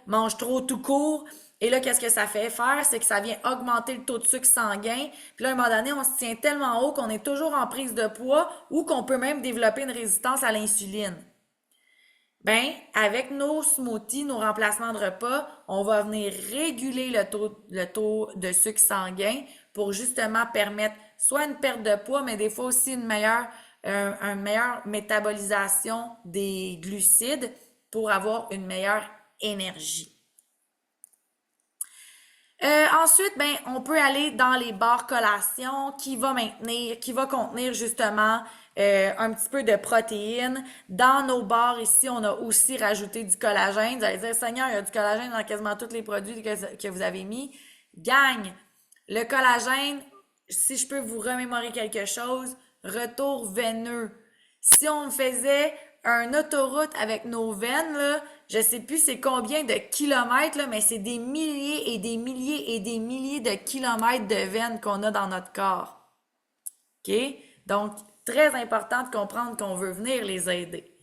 tout court. Et là, qu'est-ce que ça fait faire? C'est que ça vient augmenter le taux de sucre sanguin. Puis là, à un moment donné, on se tient tellement haut qu'on est toujours en prise de poids ou qu'on peut même développer une résistance à l'insuline. Ben, avec nos smoothies, nos remplacements de repas, on va venir réguler le taux de sucre sanguin pour justement permettre soit une perte de poids, mais des fois aussi une meilleure métabolisation des glucides pour avoir une meilleure énergie. Ensuite, ben, on peut aller dans les barres collations qui va contenir justement un petit peu de protéines. Dans nos barres ici, on a aussi rajouté du collagène. Vous allez dire, Seigneur, il y a du collagène dans quasiment tous les produits que vous avez mis. Gagne! Le collagène, si je peux vous remémorer quelque chose, retour veineux. Si on faisait un autoroute avec nos veines, là, je sais plus c'est combien de kilomètres, là, mais c'est des milliers et des milliers et des milliers de kilomètres de veines qu'on a dans notre corps. OK? Donc, très important de comprendre qu'on veut venir les aider.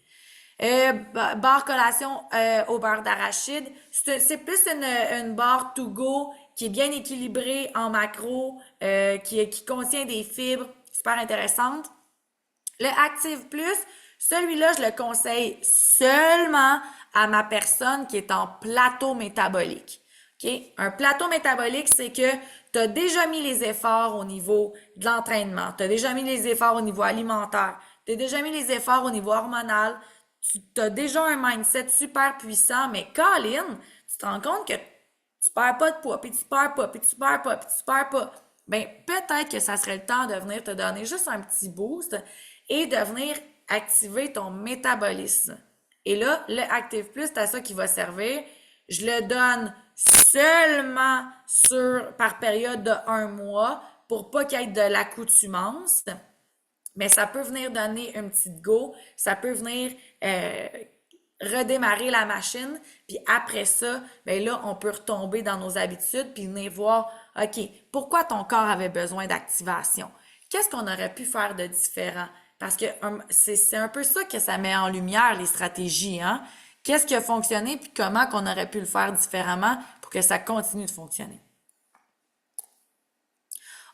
Barre collation au beurre d'arachide. C'est plus une barre to go qui est bien équilibrée en macro, qui contient des fibres super intéressantes. Le Active Plus, celui-là, je le conseille seulement à ma personne qui est en plateau métabolique. OK? Un plateau métabolique, c'est que tu as déjà mis les efforts au niveau de l'entraînement, tu as déjà mis les efforts au niveau alimentaire, tu as déjà mis les efforts au niveau hormonal, tu as déjà un mindset super puissant, mais Colin, tu te rends compte que tu perds pas de poids, puis tu perds pas, puis tu perds pas, puis tu perds pas. Ben, peut-être que ça serait le temps de venir te donner juste un petit boost. et de venir activer ton métabolisme. Et là, le Active Plus, c'est à ça qui va servir. Je le donne seulement par période de 1 mois pour pas qu'il y ait de l'accoutumance. Mais ça peut venir donner un petit go, ça peut venir redémarrer la machine, puis après ça, ben là, on peut retomber dans nos habitudes, puis venir voir, OK, pourquoi ton corps avait besoin d'activation? Qu'est-ce qu'on aurait pu faire de différent? Parce que c'est un peu ça que ça met en lumière, les stratégies, hein? Qu'est-ce qui a fonctionné, puis comment qu'on aurait pu le faire différemment pour que ça continue de fonctionner?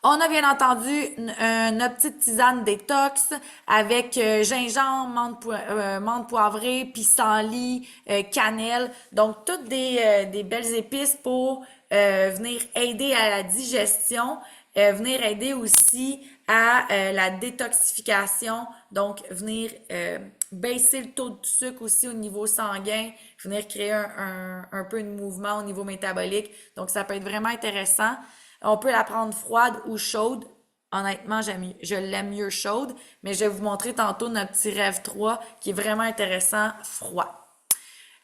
On a bien entendu notre petite tisane détox avec gingembre, menthe poivrée, pissenlit, cannelle. Donc, toutes des belles épices pour venir aider à la digestion, venir aider aussi à la détoxification. Donc, venir baisser le taux de sucre aussi au niveau sanguin, venir créer un peu de mouvement au niveau métabolique. Donc, ça peut être vraiment intéressant. On peut la prendre froide ou chaude. Honnêtement, je l'aime mieux chaude, mais je vais vous montrer tantôt notre petit rêve 3 qui est vraiment intéressant froid.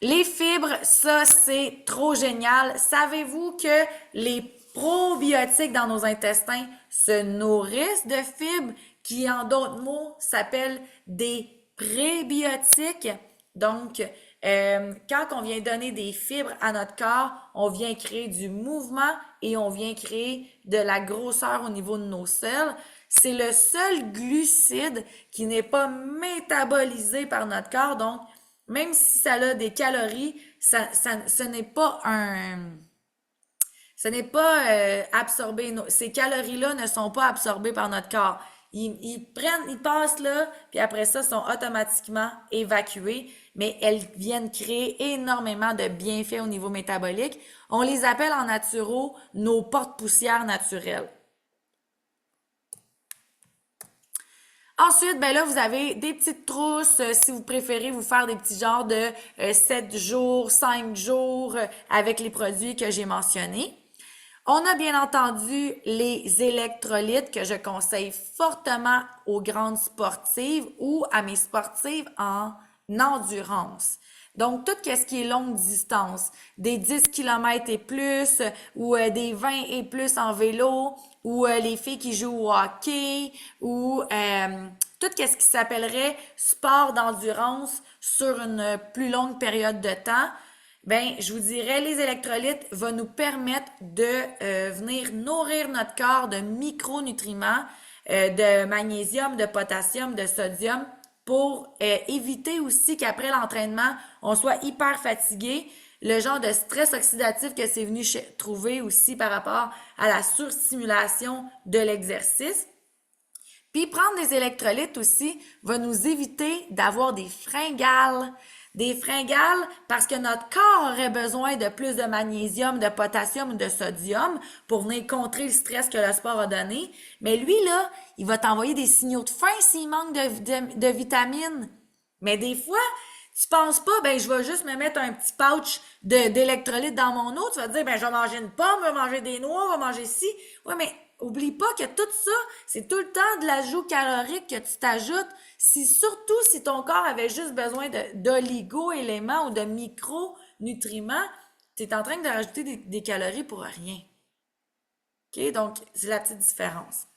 Les fibres, ça c'est trop génial. Savez-vous que les probiotiques dans nos intestins se nourrissent de fibres qui, en d'autres mots, s'appellent des prébiotiques? Donc, quand on vient donner des fibres à notre corps, on vient créer du mouvement et on vient créer de la grosseur au niveau de nos selles. C'est le seul glucide qui n'est pas métabolisé par notre corps. Donc, même si ça a des calories, ce n'est pas absorbé. Ces calories-là ne sont pas absorbées par notre corps. Ils passent là, puis après ça, sont automatiquement évacués, mais elles viennent créer énormément de bienfaits au niveau métabolique. On les appelle en naturo nos porte-poussières naturelles. Ensuite, ben là, vous avez des petites trousses, si vous préférez vous faire des petits genres de 7 jours, 5 jours avec les produits que j'ai mentionnés. On a bien entendu les électrolytes que je conseille fortement aux grandes sportives ou à mes sportives en endurance. Donc, tout ce qui est longue distance, des 10 km et plus, ou des 20 et plus en vélo, ou les filles qui jouent au hockey, ou tout ce qui s'appellerait sport d'endurance sur une plus longue période de temps, ben, je vous dirais, les électrolytes vont nous permettre de venir nourrir notre corps de micronutriments, de magnésium, de potassium, de sodium, pour éviter aussi qu'après l'entraînement, on soit hyper fatigué. Le genre de stress oxydatif que c'est venu trouver aussi par rapport à la surstimulation de l'exercice. Puis prendre des électrolytes aussi va nous éviter d'avoir des fringales. Des fringales parce que notre corps aurait besoin de plus de magnésium, de potassium ou de sodium pour venir contrer le stress que le sport a donné. Mais lui, là, il va t'envoyer des signaux de faim s'il manque de vitamines. Mais des fois, tu penses pas, ben je vais juste me mettre un petit pouch d'électrolytes dans mon eau. Tu vas te dire, ben je vais manger une pomme, je vais manger des noix, je vais manger ci. Ouais, mais oublie pas que tout ça, c'est tout le temps de l'ajout calorique que tu t'ajoutes. Surtout si ton corps avait juste besoin d'oligo-éléments ou de micronutriments, tu es en train de rajouter des calories pour rien. OK? Donc, c'est la petite différence.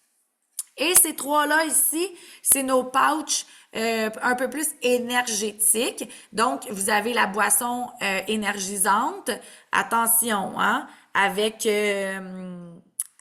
Et ces trois-là ici, c'est nos pouches un peu plus énergétiques. Donc, vous avez la boisson énergisante. Attention, hein?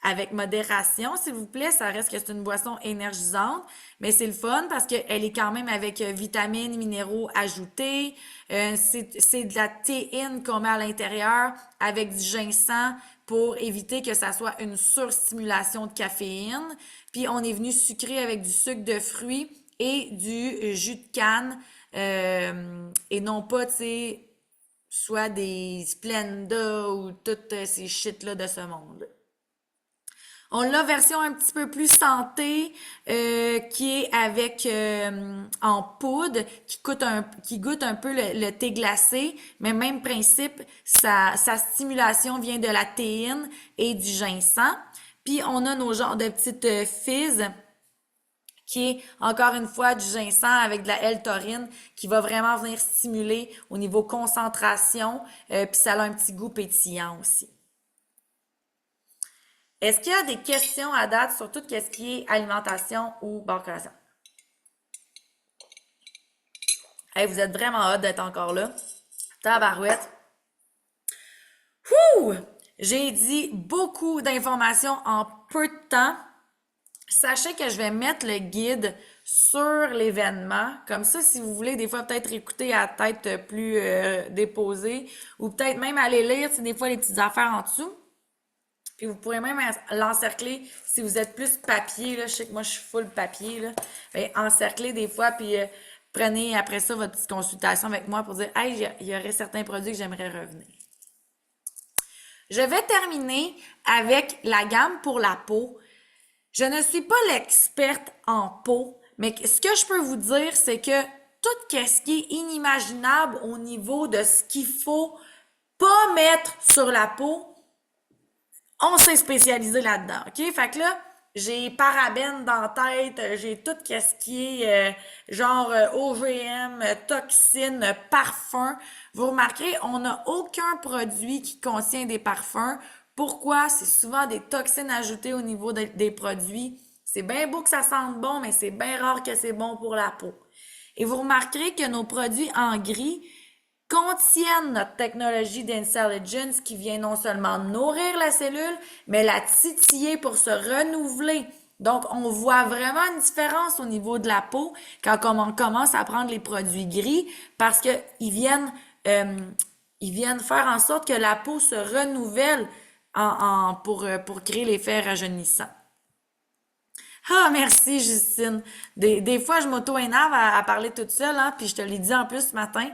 Avec modération, s'il vous plaît. Ça reste que c'est une boisson énergisante, mais c'est le fun parce qu'elle est quand même avec vitamines, minéraux ajoutés. C'est de la théine qu'on met à l'intérieur avec du ginseng pour éviter que ça soit une surstimulation de caféine. Puis on est venu sucrer avec du sucre de fruits et du jus de canne et non pas, tu sais, soit des Splenda ou toutes ces shit-là de ce monde. On a version un petit peu plus santé qui est avec en poudre qui goûte un peu le thé glacé, mais même principe, sa stimulation vient de la théine et du ginseng. Puis on a nos genres de petites fizz qui est encore une fois du ginseng avec de la L-taurine qui va vraiment venir stimuler au niveau concentration, puis ça a un petit goût pétillant aussi. Est-ce qu'il y a des questions à date sur tout ce qui est alimentation ou barcation? Hey, vous êtes vraiment hâte d'être encore là. Tabarouette. Ouh! J'ai dit beaucoup d'informations en peu de temps. Sachez que je vais mettre le guide sur l'événement. Comme ça, si vous voulez, des fois, peut-être écouter à tête plus déposée ou peut-être même aller lire, des fois, les petites affaires en dessous. Puis vous pourrez même l'encercler si vous êtes plus papier. Là, je sais que moi, je suis full papier. Là. Bien, encercler des fois, puis prenez après ça votre petite consultation avec moi pour dire « Hey, il y aurait certains produits que j'aimerais revenir. » Je vais terminer avec la gamme pour la peau. Je ne suis pas l'experte en peau, mais ce que je peux vous dire, c'est que tout ce qui est inimaginable au niveau de ce qu'il faut pas mettre sur la peau, on s'est spécialisé là-dedans, OK? Fait que là, j'ai parabènes dans la tête, j'ai tout ce qui est OGM, toxines, parfums. Vous remarquerez, on n'a aucun produit qui contient des parfums. Pourquoi? C'est souvent des toxines ajoutées au niveau des produits. C'est bien beau que ça sente bon, mais c'est bien rare que c'est bon pour la peau. Et vous remarquerez que nos produits en gris contiennent notre technologie d'intelligence qui vient non seulement nourrir la cellule, mais la titiller pour se renouveler. Donc, on voit vraiment une différence au niveau de la peau quand on commence à prendre les produits gris parce qu'ils viennent faire en sorte que la peau se renouvelle pour créer l'effet rajeunissant. Ah, merci, Justine. Des fois, je m'auto-énerve à parler toute seule, hein, puis je te l'ai dit en plus ce matin.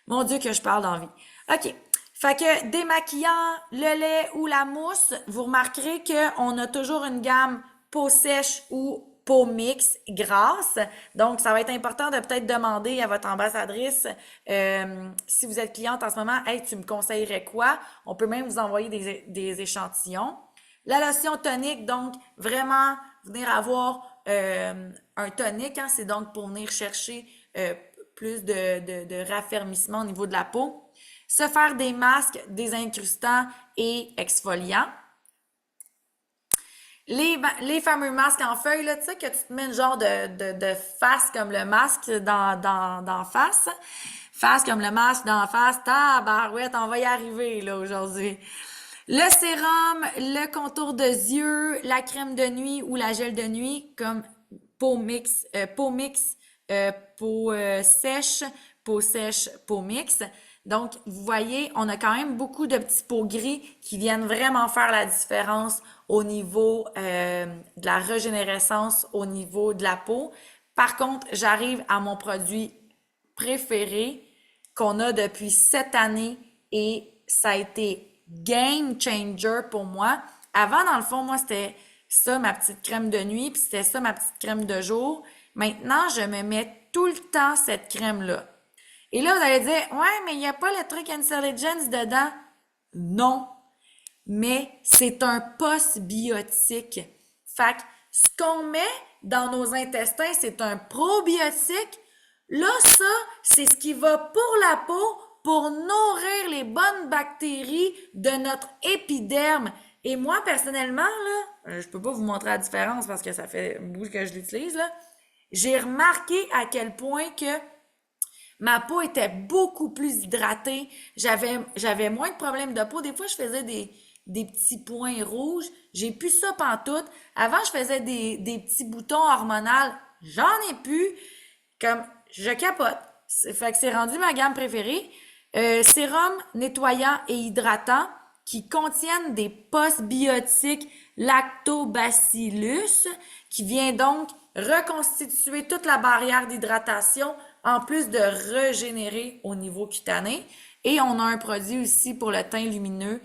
Mon Dieu que je parle d'envie. OK. Fait que démaquillant, le lait ou la mousse, vous remarquerez qu'on a toujours une gamme peau sèche ou peau mix grasse. Donc, ça va être important de peut-être demander à votre ambassadrice si vous êtes cliente en ce moment, « Hey, tu me conseillerais quoi? » On peut même vous envoyer des échantillons. La lotion tonique, donc, vraiment venir avoir un tonique, hein, c'est donc pour venir chercher plus de raffermissement au niveau de la peau. Se faire des masques désincrustants et exfoliants. Les fameux masques en feuille, là, tu sais, que tu te mets une genre de face comme le masque d'en face. Face comme le masque d'en face. Tabarouette, on va y arriver, là, aujourd'hui. Le sérum, le contour de yeux, la crème de nuit ou la gel de nuit, comme peau sèche, peau mixte. Donc, vous voyez, on a quand même beaucoup de petits pots gris qui viennent vraiment faire la différence au niveau de la régénérescence, au niveau de la peau. Par contre, j'arrive à mon produit préféré qu'on a depuis 7 années et ça a été game changer pour moi. Avant, dans le fond, moi, c'était ça, ma petite crème de nuit, puis c'était ça, ma petite crème de jour. Maintenant, je me mets tout le temps cette crème-là. Et là, vous allez dire, ouais, mais il n'y a pas le truc Intelligence dedans. Non, mais c'est un post-biotique. Fait que ce qu'on met dans nos intestins, c'est un probiotique. Là, ça, c'est ce qui va pour la peau pour nourrir les bonnes bactéries de notre épiderme. Et moi, personnellement, là, je peux pas vous montrer la différence parce que ça fait un bout que je l'utilise, là. J'ai remarqué à quel point que ma peau était beaucoup plus hydratée. J'avais moins de problèmes de peau. Des fois, je faisais des petits points rouges. J'ai plus ça pantoute. Avant, je faisais des petits boutons hormonaux. J'en ai plus. Comme, je capote. Fait que c'est rendu ma gamme préférée. Sérum nettoyant et hydratant qui contiennent des postbiotiques lactobacillus qui vient donc reconstituer toute la barrière d'hydratation en plus de régénérer au niveau cutané. Et on a un produit aussi pour le teint lumineux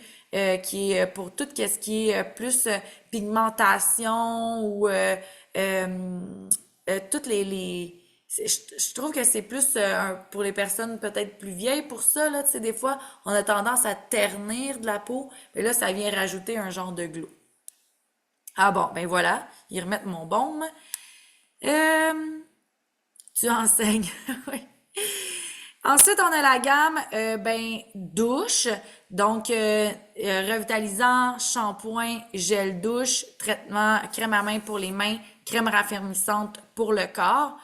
qui est pour tout ce qui est plus pigmentation ou toutes je trouve que c'est plus pour les personnes peut-être plus vieilles pour ça, là, tu sais, des fois, on a tendance à ternir de la peau, mais là, ça vient rajouter un genre de glow. Ah bon, ben voilà, ils remettent mon baume. Tu enseignes. Oui. Ensuite, on a la gamme douche, donc revitalisant, shampoing, gel douche, traitement, crème à main pour les mains, crème raffermissante pour le corps.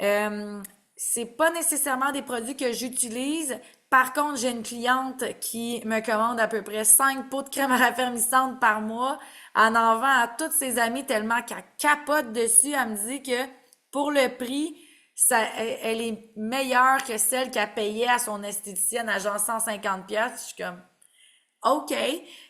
Euh, c'est pas nécessairement des produits que j'utilise. Par contre, j'ai une cliente qui me commande à peu près 5 pots de crème raffermissante par mois. Elle en vend à toutes ses amies tellement qu'elle capote dessus. Elle me dit que pour le prix, ça, elle est meilleure que celle qu'elle payait à son esthéticienne à genre 150 pièces. Je suis comme, OK,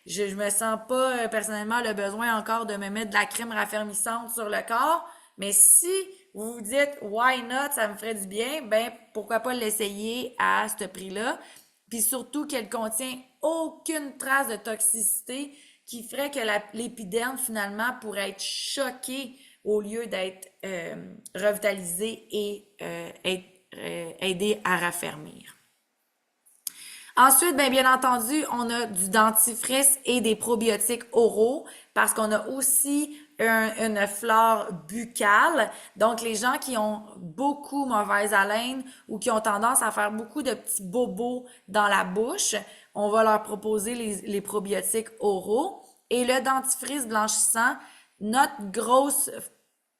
je me sens pas personnellement le besoin encore de me mettre de la crème raffermissante sur le corps, mais si vous vous dites why not, ça me ferait du bien, ben pourquoi pas l'essayer à ce prix-là. Puis surtout qu'elle contient aucune trace de toxicité qui ferait que l'épiderme finalement pourrait être choqué au lieu d'être revitalisé et aider à raffermir. Ensuite, bien entendu, on a du dentifrice et des probiotiques oraux parce qu'on a aussi une flore buccale. Donc, les gens qui ont beaucoup mauvaise haleine ou qui ont tendance à faire beaucoup de petits bobos dans la bouche, on va leur proposer les probiotiques oraux. Et le dentifrice blanchissant, notre grosse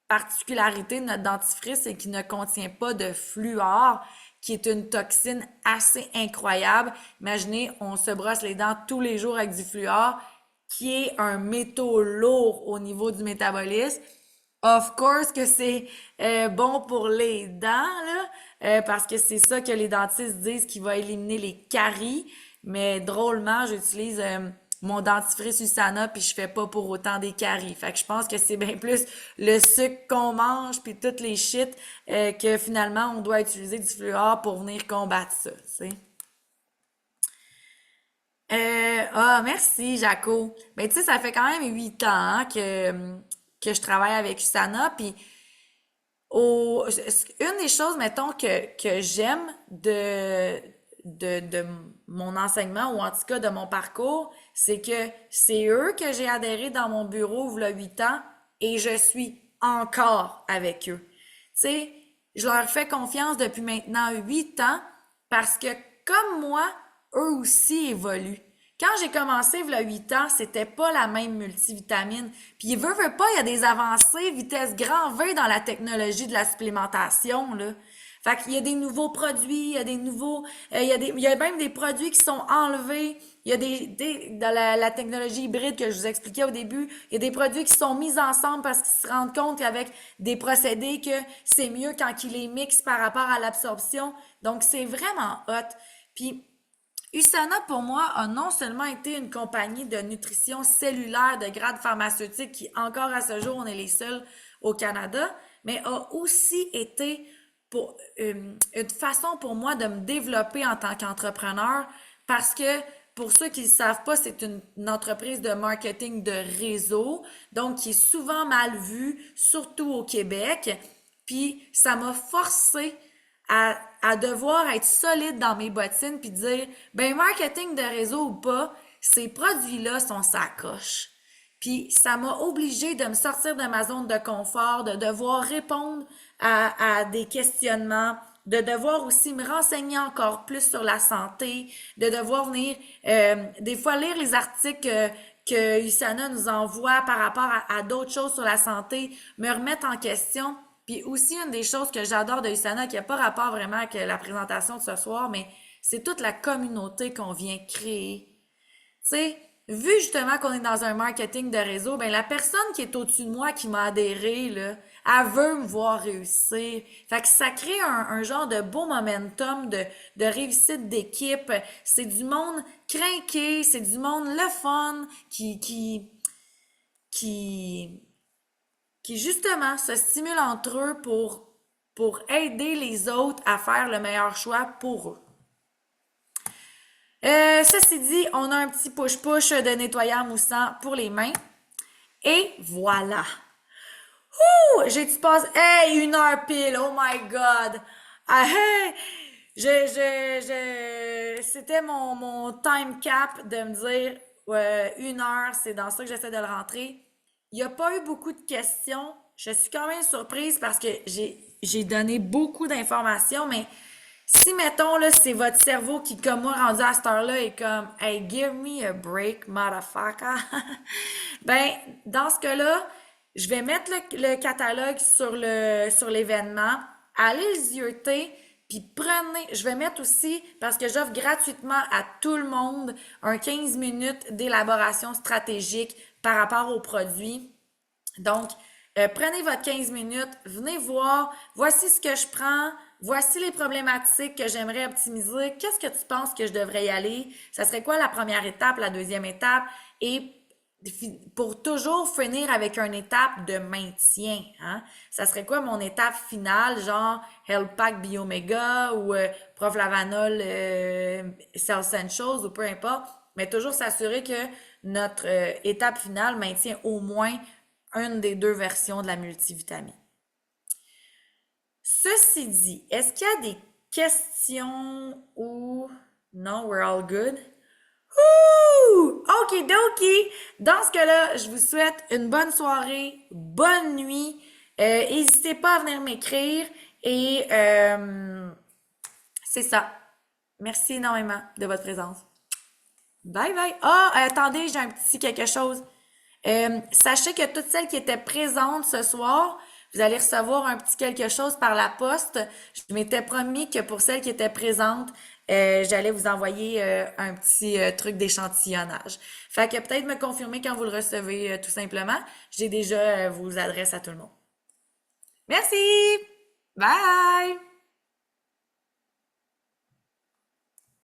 particularité de notre dentifrice, c'est qu'il ne contient pas de fluor, qui est une toxine assez incroyable. Imaginez, on se brosse les dents tous les jours avec du fluor, qui est un métaux lourd au niveau du métabolisme. Of course que c'est bon pour les dents, là, parce que c'est ça que les dentistes disent qui va éliminer les caries. Mais drôlement, j'utilise mon dentifrice Usana puis je fais pas pour autant des caries. Fait que je pense que c'est bien plus le sucre qu'on mange puis toutes les shit que finalement on doit utiliser du fluor pour venir combattre ça, tu sais. Merci, Jaco. Ben, tu sais, ça fait quand même 8 ans hein, que je travaille avec Usana, puis une des choses, mettons, que j'aime de mon enseignement, ou en tout cas de mon parcours, c'est que c'est eux que j'ai adhéré dans mon bureau il y a 8 ans et je suis encore avec eux. Tu sais, je leur fais confiance depuis maintenant 8 ans parce que, comme moi, eux aussi évoluent. Quand j'ai commencé il y a 8 ans, c'était pas la même multivitamine. Puis veut pas, il y a des avancées vitesse grand V dans la technologie de la supplémentation, là. Fait qu'il y a des nouveaux produits, il y a des nouveaux, il y a même des produits qui sont enlevés. Il y a dans la technologie hybride que je vous expliquais au début, il y a des produits qui sont mis ensemble parce qu'ils se rendent compte qu'avec des procédés que c'est mieux quand ils les mixent par rapport à l'absorption. Donc c'est vraiment hot. Puis USANA, pour moi, a non seulement été une compagnie de nutrition cellulaire de grade pharmaceutique qui, encore à ce jour, on est les seuls au Canada, mais a aussi été pour une façon pour moi de me développer en tant qu'entrepreneur parce que pour ceux qui ne le savent pas, c'est une entreprise de marketing de réseau, donc qui est souvent mal vue, surtout au Québec. Puis ça m'a forcé à devoir être solide dans mes bottines puis dire, ben marketing de réseau ou pas, ces produits-là sont sa coche. Puis ça m'a obligée de me sortir de ma zone de confort, de devoir répondre à des questionnements, de devoir aussi me renseigner encore plus sur la santé, de devoir venir des fois lire les articles que USANA nous envoie par rapport à d'autres choses sur la santé, me remettre en question. Puis aussi, une des choses que j'adore de USANA, qui n'a pas rapport vraiment avec la présentation de ce soir, mais c'est toute la communauté qu'on vient créer. Tu sais, vu justement qu'on est dans un marketing de réseau, ben la personne qui est au-dessus de moi qui m'a adhéré, là, elle veut me voir réussir. Fait que ça crée un genre de beau momentum de réussite d'équipe. C'est du monde craqué, c'est du monde le fun qui, qui justement se stimule entre eux pour aider les autres à faire le meilleur choix pour eux. Ceci dit, on a un petit push-push de nettoyant moussant pour les mains. Et voilà. J'ai-tu passé... Hey, 1 heure pile, oh my God! Ah, hey! C'était mon time cap de me dire 1 heure, c'est dans ça que j'essaie de le rentrer. Il n'y a pas eu beaucoup de questions. je suis quand même surprise parce que j'ai donné beaucoup d'informations, mais si, mettons, là, c'est votre cerveau qui, comme moi, rendu à cette heure-là, est comme, hey, give me a break, motherfucker. Ben, dans ce cas-là, je vais mettre le catalogue sur l'événement, allez le zioter, puis prenez, je vais mettre aussi, parce que j'offre gratuitement à tout le monde un 15 minutes d'élaboration stratégique par rapport aux produits. Donc, prenez votre 15 minutes, venez voir, voici ce que je prends, voici les problématiques que j'aimerais optimiser, qu'est-ce que tu penses que je devrais y aller, ça serait quoi la première étape, la deuxième étape, et pour toujours finir avec une étape de maintien, hein? Ça serait quoi mon étape finale, genre Health Pack Biomega ou Prof Lavanol Cell Essentials ou peu importe, mais toujours s'assurer que notre étape finale maintient au moins une des deux versions de la multivitamine. Ceci dit, est-ce qu'il y a des questions ou non, we're all good? Ouh! Okidoki! Dans ce cas-là, je vous souhaite une bonne soirée, bonne nuit. N'hésitez pas à venir m'écrire et c'est ça. Merci énormément de votre présence. Bye bye. Ah, attendez, j'ai un petit quelque chose. Sachez que toutes celles qui étaient présentes ce soir, vous allez recevoir un petit quelque chose par la poste. Je m'étais promis que pour celles qui étaient présentes, j'allais vous envoyer un petit truc d'échantillonnage. Fait que peut-être me confirmer quand vous le recevez tout simplement. J'ai déjà vos adresses à tout le monde. Merci! Bye!